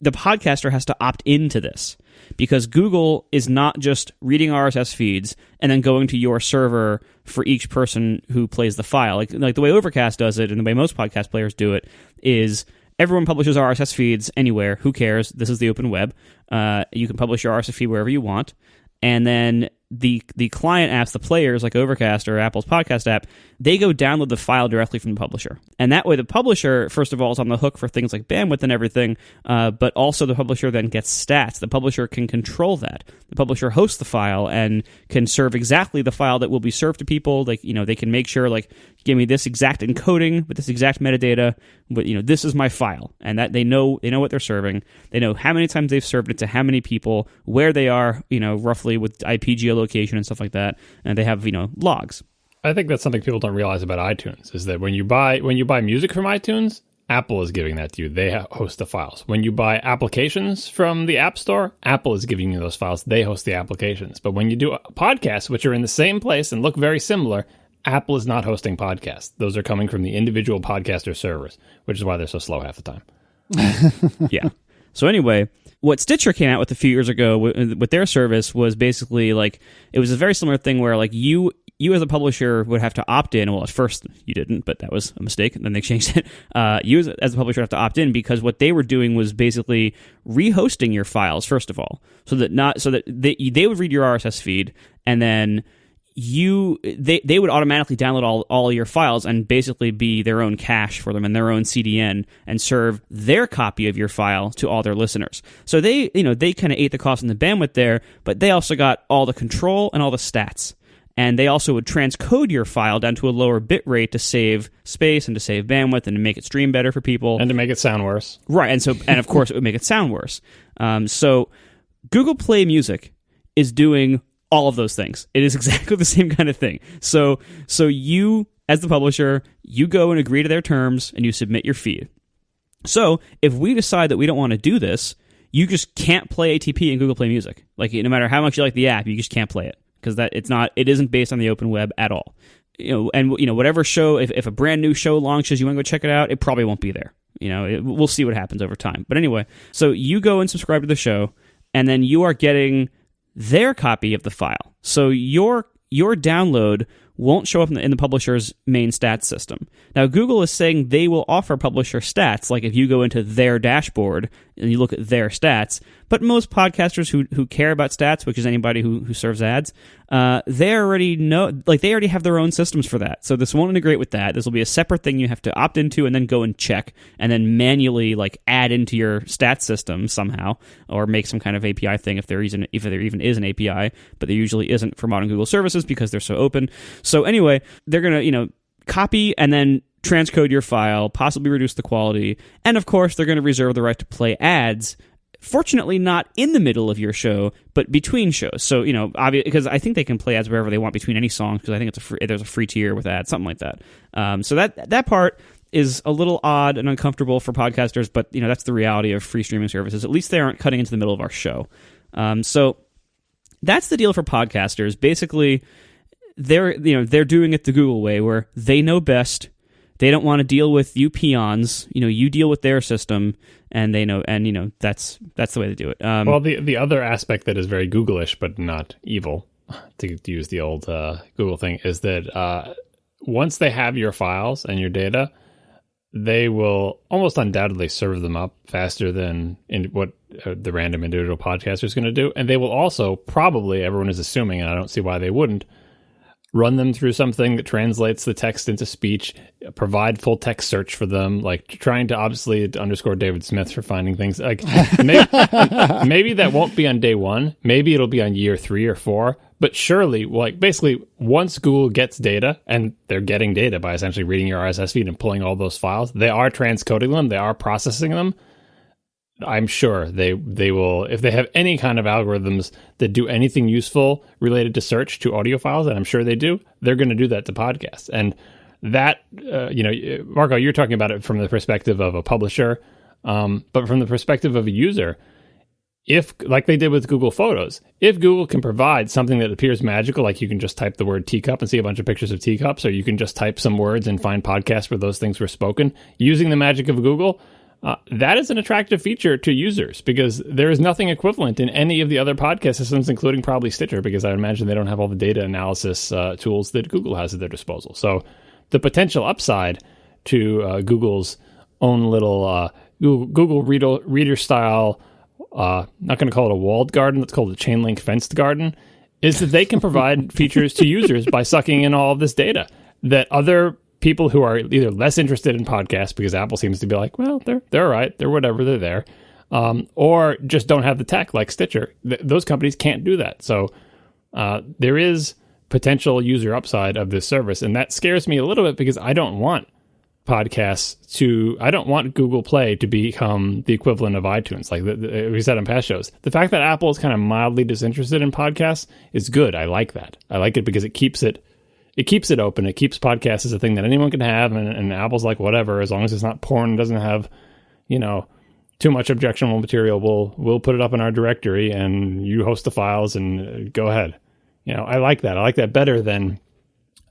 The podcaster has to opt into this because Google is not just reading RSS feeds and then going to your server for each person who plays the file. Like the way Overcast does it and the way most podcast players do it is everyone publishes RSS feeds anywhere. Who cares? This is the open web. You can publish your RSS feed wherever you want. And then the client apps, the players like Overcast or Apple's podcast app, they go download the file directly from the publisher. And that way the publisher, first of all, is on the hook for things like bandwidth and everything, but also the publisher then gets stats. The publisher can control that. The publisher hosts the file and can serve exactly the file that will be served to people. Like, they can make sure, like, give me this exact encoding with this exact metadata, but, this is my file. And that they know what they're serving. They know how many times they've served it to how many people, where they are, roughly with IP geolocation and stuff like that. And they have, logs. I think that's something people don't realize about iTunes is that when you buy music from iTunes, Apple is giving that to you. They host the files. When you buy applications from the App Store, Apple is giving you those files. They host the applications. But when you do podcasts, which are in the same place and look very similar, Apple is not hosting podcasts. Those are coming from the individual podcaster servers, which is why they're so slow half the time. Yeah. So anyway, what Stitcher came out with a few years ago with their service was basically like, it was a very similar thing where like you as a publisher would have to opt in. Well, at first you didn't, but that was a mistake, and then they changed it. You as a publisher have to opt in because what they were doing was basically rehosting your files, first of all, so that they would read your RSS feed, and then they would automatically download all your files and basically be their own cache for them and their own CDN and serve their copy of your file to all their listeners. So they kind of ate the cost and the bandwidth there, but they also got all the control and all the stats. And they also would transcode your file down to a lower bit rate to save space and to save bandwidth and to make it stream better for people. And to make it sound worse. Right, and of course it would make it sound worse. So Google Play Music is doing all of those things. It is exactly the same kind of thing. So you, as the publisher, you go and agree to their terms and you submit your feed. So if we decide that we don't want to do this, you just can't play ATP in Google Play Music. Like, no matter how much you like the app, you just can't play it. Because it isn't based on the open web at all. Whatever show, if a brand new show launches, you want to go check it out, it probably won't be there. We'll see what happens over time. But anyway, so you go and subscribe to the show, and then you are getting their copy of the file. So your download won't show up in the publisher's main stats system. Now, Google is saying they will offer publisher stats, like if you go into their dashboard and you look at their stats, but most podcasters who care about stats, which is anybody who serves ads, they already have their own systems for that. So this won't integrate with that. This will be a separate thing you have to opt into and then go and check and then manually add into your stats system somehow, or make some kind of API thing if there even is an API, but there usually isn't for modern Google services because they're so open. So anyway, they're going to, copy and then transcode your file, possibly reduce the quality, and of course they're going to reserve the right to play ads. Fortunately, not in the middle of your show, but between shows. So, because I think they can play ads wherever they want between any songs, because I think there's a free tier with ads, something like that. So that part is a little odd and uncomfortable for podcasters, but that's the reality of free streaming services. At least they aren't cutting into the middle of our show. So that's the deal for podcasters. Basically, they're doing it the Google way, where they know best. They don't want to deal with you peons. You deal with their system, and they know, and that's the way they do it. Well, the other aspect that is very Google-ish but not evil, to use the old Google thing, is that once they have your files and your data, they will almost undoubtedly serve them up faster than what the random individual podcaster is going to do, and they will also probably, everyone is assuming, and I don't see why they wouldn't, run them through something that translates the text into speech, provide full text search for them, like trying to obviously underscore David Smith for finding things. Like maybe that won't be on day one. Maybe it'll be on year 3 or 4. But surely, basically, once Google gets data, and they're getting data by essentially reading your RSS feed and pulling all those files, they are transcoding them, they are processing them. I'm sure they will, if they have any kind of algorithms that do anything useful related to search to audio files, and I'm sure they do, they're going to do that to podcasts. And that, Marco, you're talking about it from the perspective of a publisher, but from the perspective of a user, if, like they did with Google Photos, if Google can provide something that appears magical, like you can just type the word teacup and see a bunch of pictures of teacups, or you can just type some words and find podcasts where those things were spoken, using the magic of Google, that is an attractive feature to users, because there is nothing equivalent in any of the other podcast systems, including probably Stitcher, because I imagine they don't have all the data analysis tools that Google has at their disposal. So the potential upside to Google's own little Google Reader style, not going to call it a walled garden, let's call it a chain link fenced garden, is that they can provide features to users by sucking in all of this data that other people who are either less interested in podcasts, because Apple seems to be like, well, they're all right, they're whatever, they're there, or just don't have the tech like Stitcher. Those companies can't do that. So there is potential user upside of this service, and that scares me a little bit, because I don't want I don't want Google Play to become the equivalent of iTunes, like we said on past shows. The fact that Apple is kind of mildly disinterested in podcasts is good. I like that. I like it because it keeps it open. It keeps podcasts as a thing that anyone can have, and Apple's like, whatever, as long as it's not porn, doesn't have, too much objectionable material, we'll put it up in our directory, and you host the files and go ahead. I like that. I like that better than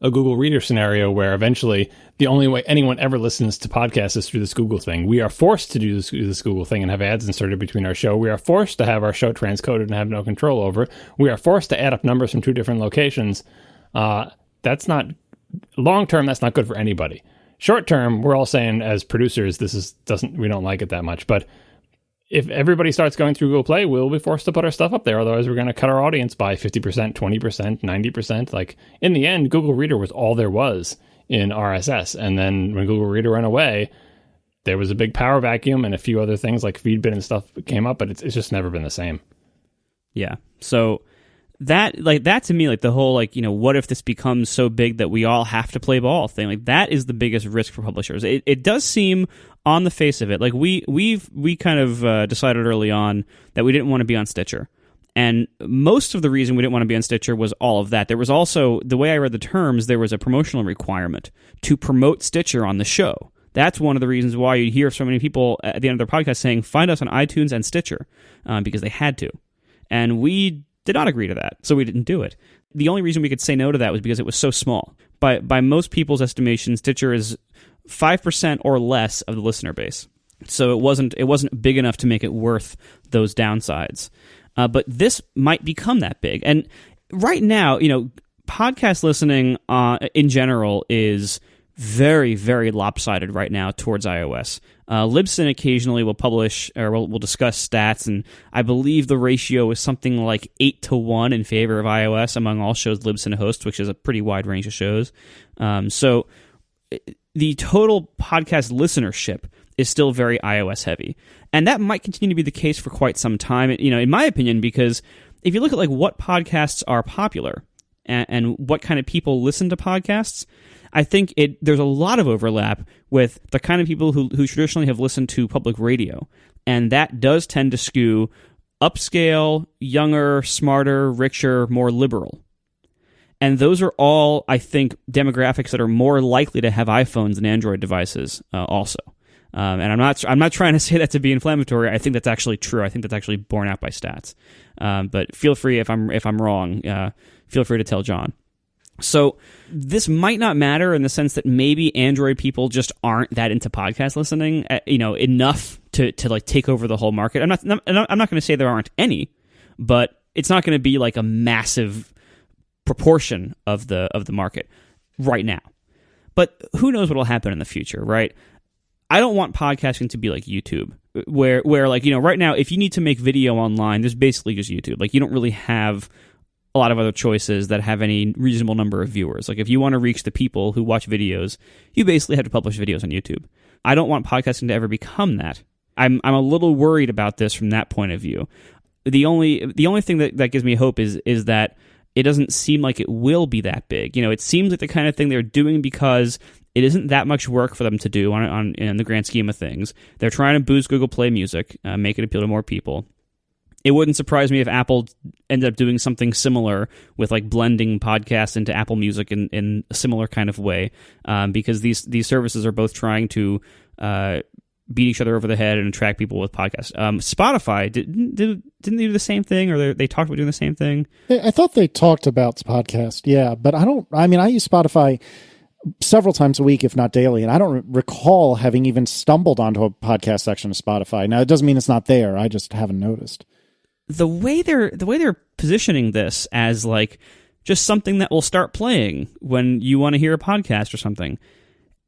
a Google Reader scenario where eventually the only way anyone ever listens to podcasts is through this Google thing. We are forced to do this Google thing and have ads inserted between our show. We are forced to have our show transcoded and have no control over. We are forced to add up numbers from 2 different locations. That's not long term. That's not good for anybody. Short term, we're all saying as producers, we don't like it that much. But if everybody starts going through Google Play, we'll be forced to put our stuff up there. Otherwise, we're going to cut our audience by 50%, 20%, 90%. Like in the end, Google Reader was all there was in RSS. And then when Google Reader went away, there was a big power vacuum, and a few other things like Feedbit and stuff came up, but it's just never been the same. Yeah. So that to me, like the whole, what if this becomes so big that we all have to play ball thing, like that is the biggest risk for publishers. It does seem on the face of it, like we kind of decided early on that we didn't want to be on Stitcher. And most of the reason we didn't want to be on Stitcher was all of that. There was also, the way I read the terms, there was a promotional requirement to promote Stitcher on the show. That's one of the reasons why you hear so many people at the end of their podcast saying, find us on iTunes and Stitcher, because they had to. And we did not agree to that, so we didn't do it. The only reason we could say no to that was because it was so small. By most people's estimation, Stitcher is 5% or less of the listener base. So it wasn't big enough to make it worth those downsides. But this might become that big. And right now, podcast listening in general is very, very lopsided right now towards iOS. Libsyn occasionally will publish or will discuss stats, and I believe the ratio is something like 8-1 in favor of iOS among all shows Libsyn hosts, which is a pretty wide range of shows. So the total podcast listenership is still very iOS heavy, and that might continue to be the case for quite some time. In my opinion, because if you look at what podcasts are popular, and what kind of people listen to podcasts, I think there's a lot of overlap with the kind of people who traditionally have listened to public radio. And that does tend to skew upscale, younger, smarter, richer, more liberal. And those are all, I think, demographics that are more likely to have iPhones and Android devices also. And I'm not trying to say that to be inflammatory. I think that's actually true. I think that's actually borne out by stats. But feel free if I'm wrong. Feel free to tell John. So this might not matter in the sense that maybe Android people just aren't that into podcast listening, enough to like take over the whole market. I'm not going to say there aren't any, but it's not going to be like a massive proportion of the market right now. But who knows what will happen in the future, right? I don't want podcasting to be like YouTube, where like, right now, if you need to make video online, there's basically just YouTube. Like, you don't really have a lot of other choices that have any reasonable number of viewers. Like, if you want to reach the people who watch videos, you basically have to publish videos on YouTube. I don't want podcasting to ever become that. I'm a little worried about this from that point of view. The only thing that gives me hope is that it doesn't seem like it will be that big. It seems like the kind of thing they're doing because it isn't that much work for them to do in the grand scheme of things. They're trying to boost Google Play Music, make it appeal to more people. It wouldn't surprise me if Apple ended up doing something similar with like blending podcasts into Apple Music in a similar kind of way, because these services are both trying to beat each other over the head and attract people with podcasts. Spotify didn't they do the same thing, or they talked about doing the same thing? I thought they talked about podcast, yeah, but I use Spotify several times a week, if not daily, and I don't recall having even stumbled onto a podcast section of Spotify. Now, it doesn't mean it's not there. I just haven't noticed. The way they're positioning this as like just something that will start playing when you want to hear a podcast or something,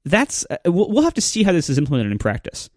that's we'll have to see how this is implemented in practice.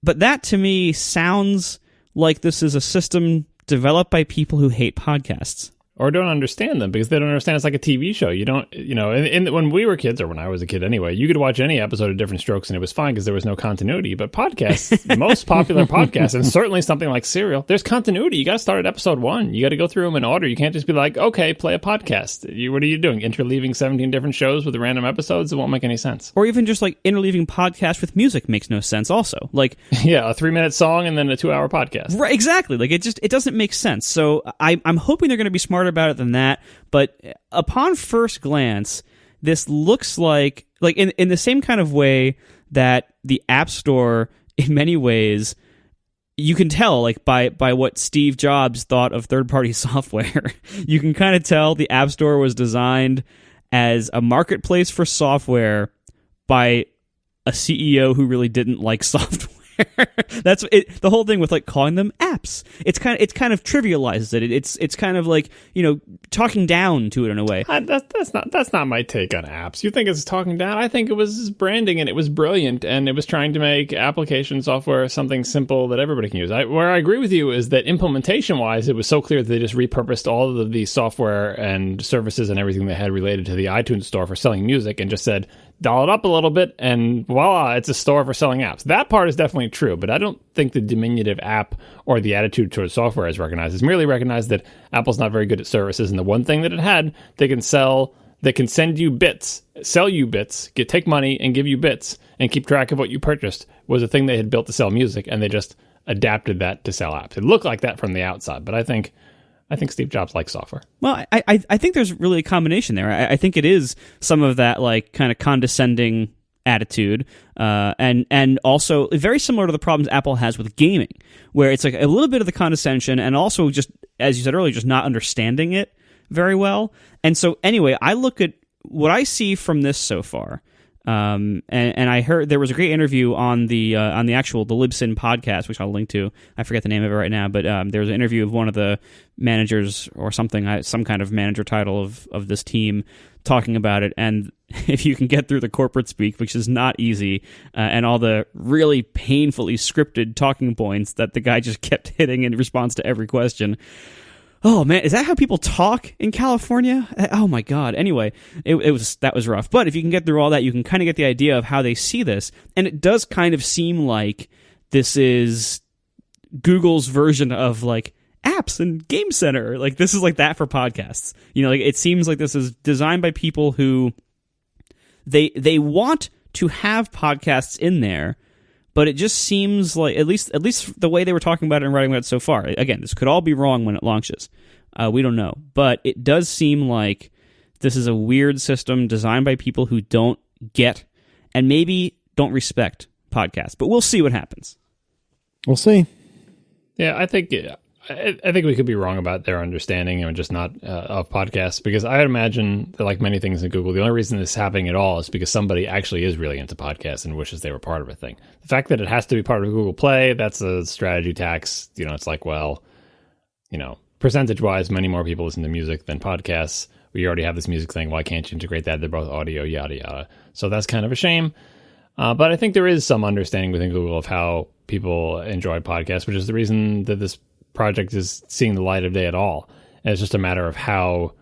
But that to me sounds like this is a system developed by people who hate podcasts. Or don't understand them, because they don't understand it's like a TV show. You don't, when we were kids, or when I was a kid anyway, you could watch any episode of Different Strokes and it was fine because there was no continuity. But podcasts, most popular podcasts, and certainly something like Serial, there's continuity. You got to start at episode 1. You got to go through them in order. You can't just be like, okay, play a podcast. What are you doing? Interleaving 17 different shows with random episodes? It won't make any sense. Or even just like interleaving podcasts with music makes no sense also. Like, yeah, a 3-minute song and then a 2-hour podcast. Right, exactly. Like, it doesn't make sense. So I'm hoping they're going to be smarter about it than that, but upon first glance, this looks like in the same kind of way that the App Store, in many ways, you can tell like by what Steve Jobs thought of third-party software. You can kind of tell the App Store was designed as a marketplace for software by a CEO who really didn't like software. That's it. The whole thing with like calling them apps. It's kind of trivializes it. It's kind of like talking down to it in a way. That's not my take on apps. You think it's talking down? I think it was branding and it was brilliant and it was trying to make application software something simple that everybody can use. Where I agree with you is that implementation wise, it was so clear that they just repurposed all of the software and services and everything they had related to the iTunes store for selling music and just said, dial it up a little bit, and voila, it's a store for selling apps. That part is definitely true, but I don't think the diminutive app or the attitude towards software is recognized. It's merely recognized that Apple's not very good at services, and the one thing that it had, they can send you bits, sell you bits, take money and give you bits, and keep track of what you purchased, was a thing they had built to sell music, and they just adapted that to sell apps. It looked like that from the outside, but I think Steve Jobs likes software. Well, I think there's really a combination there. I think it is some of that like kind of condescending attitude, and also very similar to the problems Apple has with gaming, where it's like a little bit of the condescension and also just, as you said earlier, just not understanding it very well. And so anyway, I look at what I see from this so far. And I heard there was a great interview on the Libsyn podcast, which I'll link to. I forget the name of it right now, but there was an interview of one of the managers or something, some kind of manager title of this team, talking about it. And if you can get through the corporate speak, which is not easy, and all the really painfully scripted talking points that the guy just kept hitting in response to every question. Oh man, is that how people talk in California? Oh my god. Anyway, that was rough. But if you can get through all that, you can kind of get the idea of how they see this. And it does kind of seem like this is Google's version of like apps and Game Center. Like, this is like that for podcasts. You know, like, it seems like this is designed by people who they want to have podcasts in there, but it just seems like, at least the way they were talking about it and writing about it so far, again, this could all be wrong when it launches. We don't know. But it does seem like this is a weird system designed by people who don't get and maybe don't respect podcasts. But we'll see what happens. We'll see. Yeah, I think we could be wrong about their understanding and just not of podcasts, because I imagine that, like many things in Google, the only reason this is happening at all is because somebody actually is really into podcasts and wishes they were part of a thing. The fact that it has to be part of Google Play, that's a strategy tax. You know, it's like, well, you know, percentage-wise, many more people listen to music than podcasts. We already have this music thing. Why can't you integrate that? They're both audio, yada, yada. So that's kind of a shame. But I think there is some understanding within Google of how people enjoy podcasts, which is the reason that this project is seeing the light of day at all. And it's just a matter of how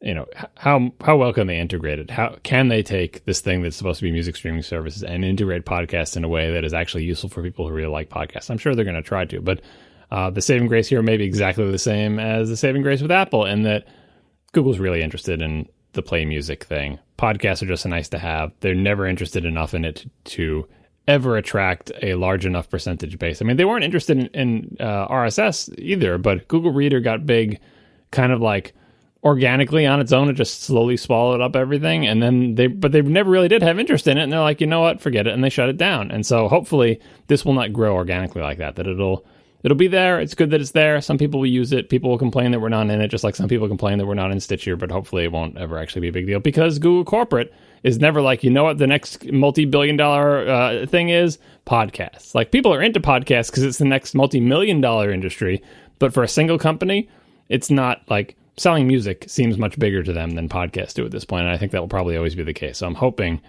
well can they integrate it? How can they take this thing that's supposed to be music streaming services and integrate podcasts in a way that is actually useful for people who really like podcasts? I'm sure they're going to try to, but the saving grace here may be exactly the same as the saving grace with Apple, in that Google's really interested in the play music thing. Podcasts are just a nice to have. They're never interested enough in it to ever attract a large enough percentage base. I mean, they weren't interested in RSS either, but Google Reader got big kind of like organically on its own. It just slowly swallowed up everything. And then they never really did have interest in it. And they're like, you know what, forget it. And they shut it down. And so hopefully this will not grow organically like that, that it'll be there. It's good that it's there. Some people will use it. People will complain that we're not in it, just like some people complain that we're not in Stitcher, but hopefully it won't ever actually be a big deal, because Google corporate is never like, you know what the next multi-billion-dollar thing is? Podcasts. Like, people are into podcasts because it's the next multi-million-dollar industry, but for a single company, it's not. Like, selling music seems much bigger to them than podcasts do at this point, and I think that will probably always be the case. So I'm hoping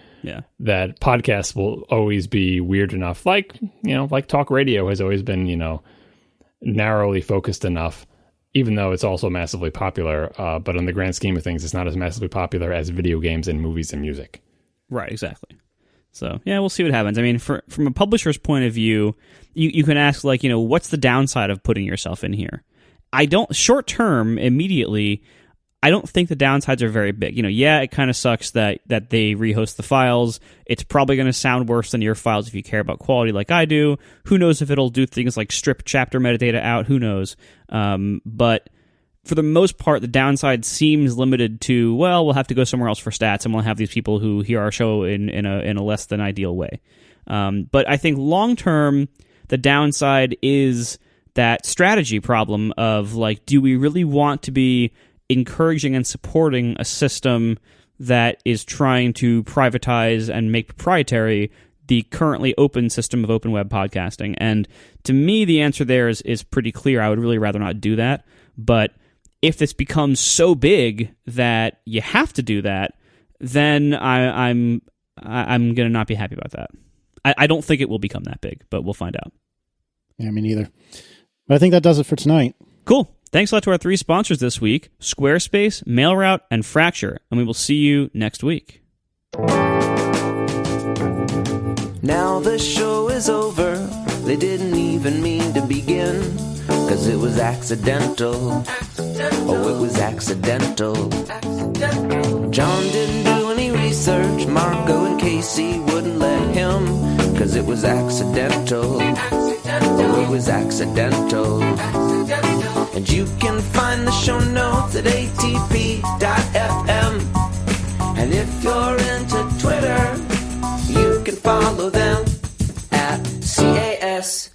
that podcasts will always be weird enough, like talk radio has always been, narrowly focused enough, even though it's also massively popular. But in the grand scheme of things, it's not as massively popular as video games and movies and music. Right, exactly. So, yeah, we'll see what happens. I mean, from a publisher's point of view, you can ask, like, what's the downside of putting yourself in here? Short term, immediately, I don't think the downsides are very big. It kind of sucks that they rehost the files. It's probably going to sound worse than your files if you care about quality like I do. Who knows if it'll do things like strip chapter metadata out? Who knows? But for the most part, the downside seems limited to, well, we'll have to go somewhere else for stats, and we'll have these people who hear our show in a less than ideal way. But I think long term, the downside is that strategy problem of, like, do we really want to be encouraging and supporting a system that is trying to privatize and make proprietary the currently open system of open web podcasting? And to me, the answer there is pretty clear. I would really rather not do that. But if this becomes so big that you have to do that, then I'm going to not be happy about that. I don't think it will become that big, but we'll find out. Yeah, me neither. But I think that does it for tonight. Cool. Thanks a lot to our 3 sponsors this week, Squarespace, MailRoute, and Fracture. And we will see you next week. Now the show is over. They didn't even mean to begin, 'cause it was accidental. Oh, it was accidental. John didn't do any research. Marco and Casey wouldn't let him, 'cause it was accidental. Oh, it was accidental. And you can find the show notes at atp.fm. And if you're into Twitter, you can follow them at CASEYLISS.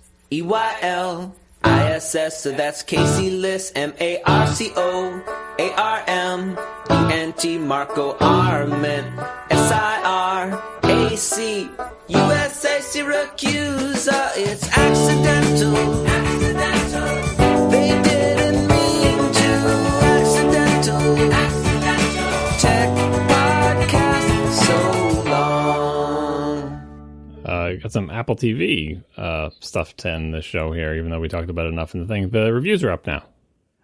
So that's Casey Liss, MARCOARMENT, Marco Arment, SIRAC, USA Syracuse. It's accidental. They didn't mean to. Accidental. Tech podcast so long. Got some Apple TV stuff to end the show here, even though we talked about it enough in the thing. The reviews are up now.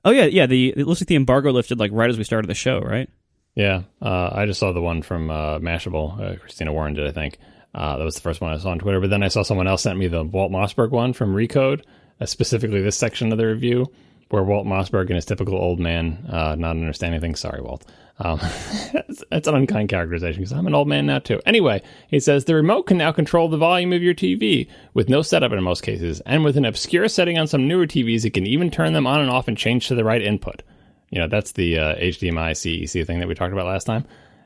Oh, yeah. It looks like the embargo lifted right as we started the show, right? Yeah. I just saw the one from Mashable. Christina Warren did, I think. That was the first one I saw on Twitter. But then I saw someone else sent me the Walt Mossberg one from Recode, specifically this section of the review, where Walt Mossberg and his typical old man not understanding things. Sorry, Walt. That's an unkind characterization because I'm an old man now too. Anyway, he says the remote can now control the volume of your TV with no setup in most cases, and with an obscure setting on some newer TVs, it can even turn them on and off and change to the right input. You know, that's the HDMI CEC thing that we talked about last time.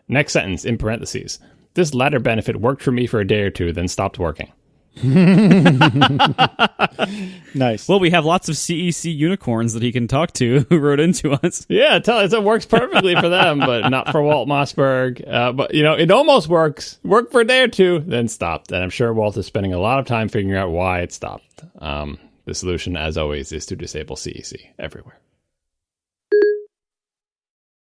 Next sentence in parentheses. This latter benefit worked for me for a day or two, then stopped working. Nice. Well, we have lots of CEC unicorns that he can talk to who wrote into us. Yeah, tell us it works perfectly for them, but not for Walt Mossberg. But, you know, it almost worked for a day or two, then stopped. And I'm sure Walt is spending a lot of time figuring out why it stopped. The solution, as always, is to disable CEC everywhere.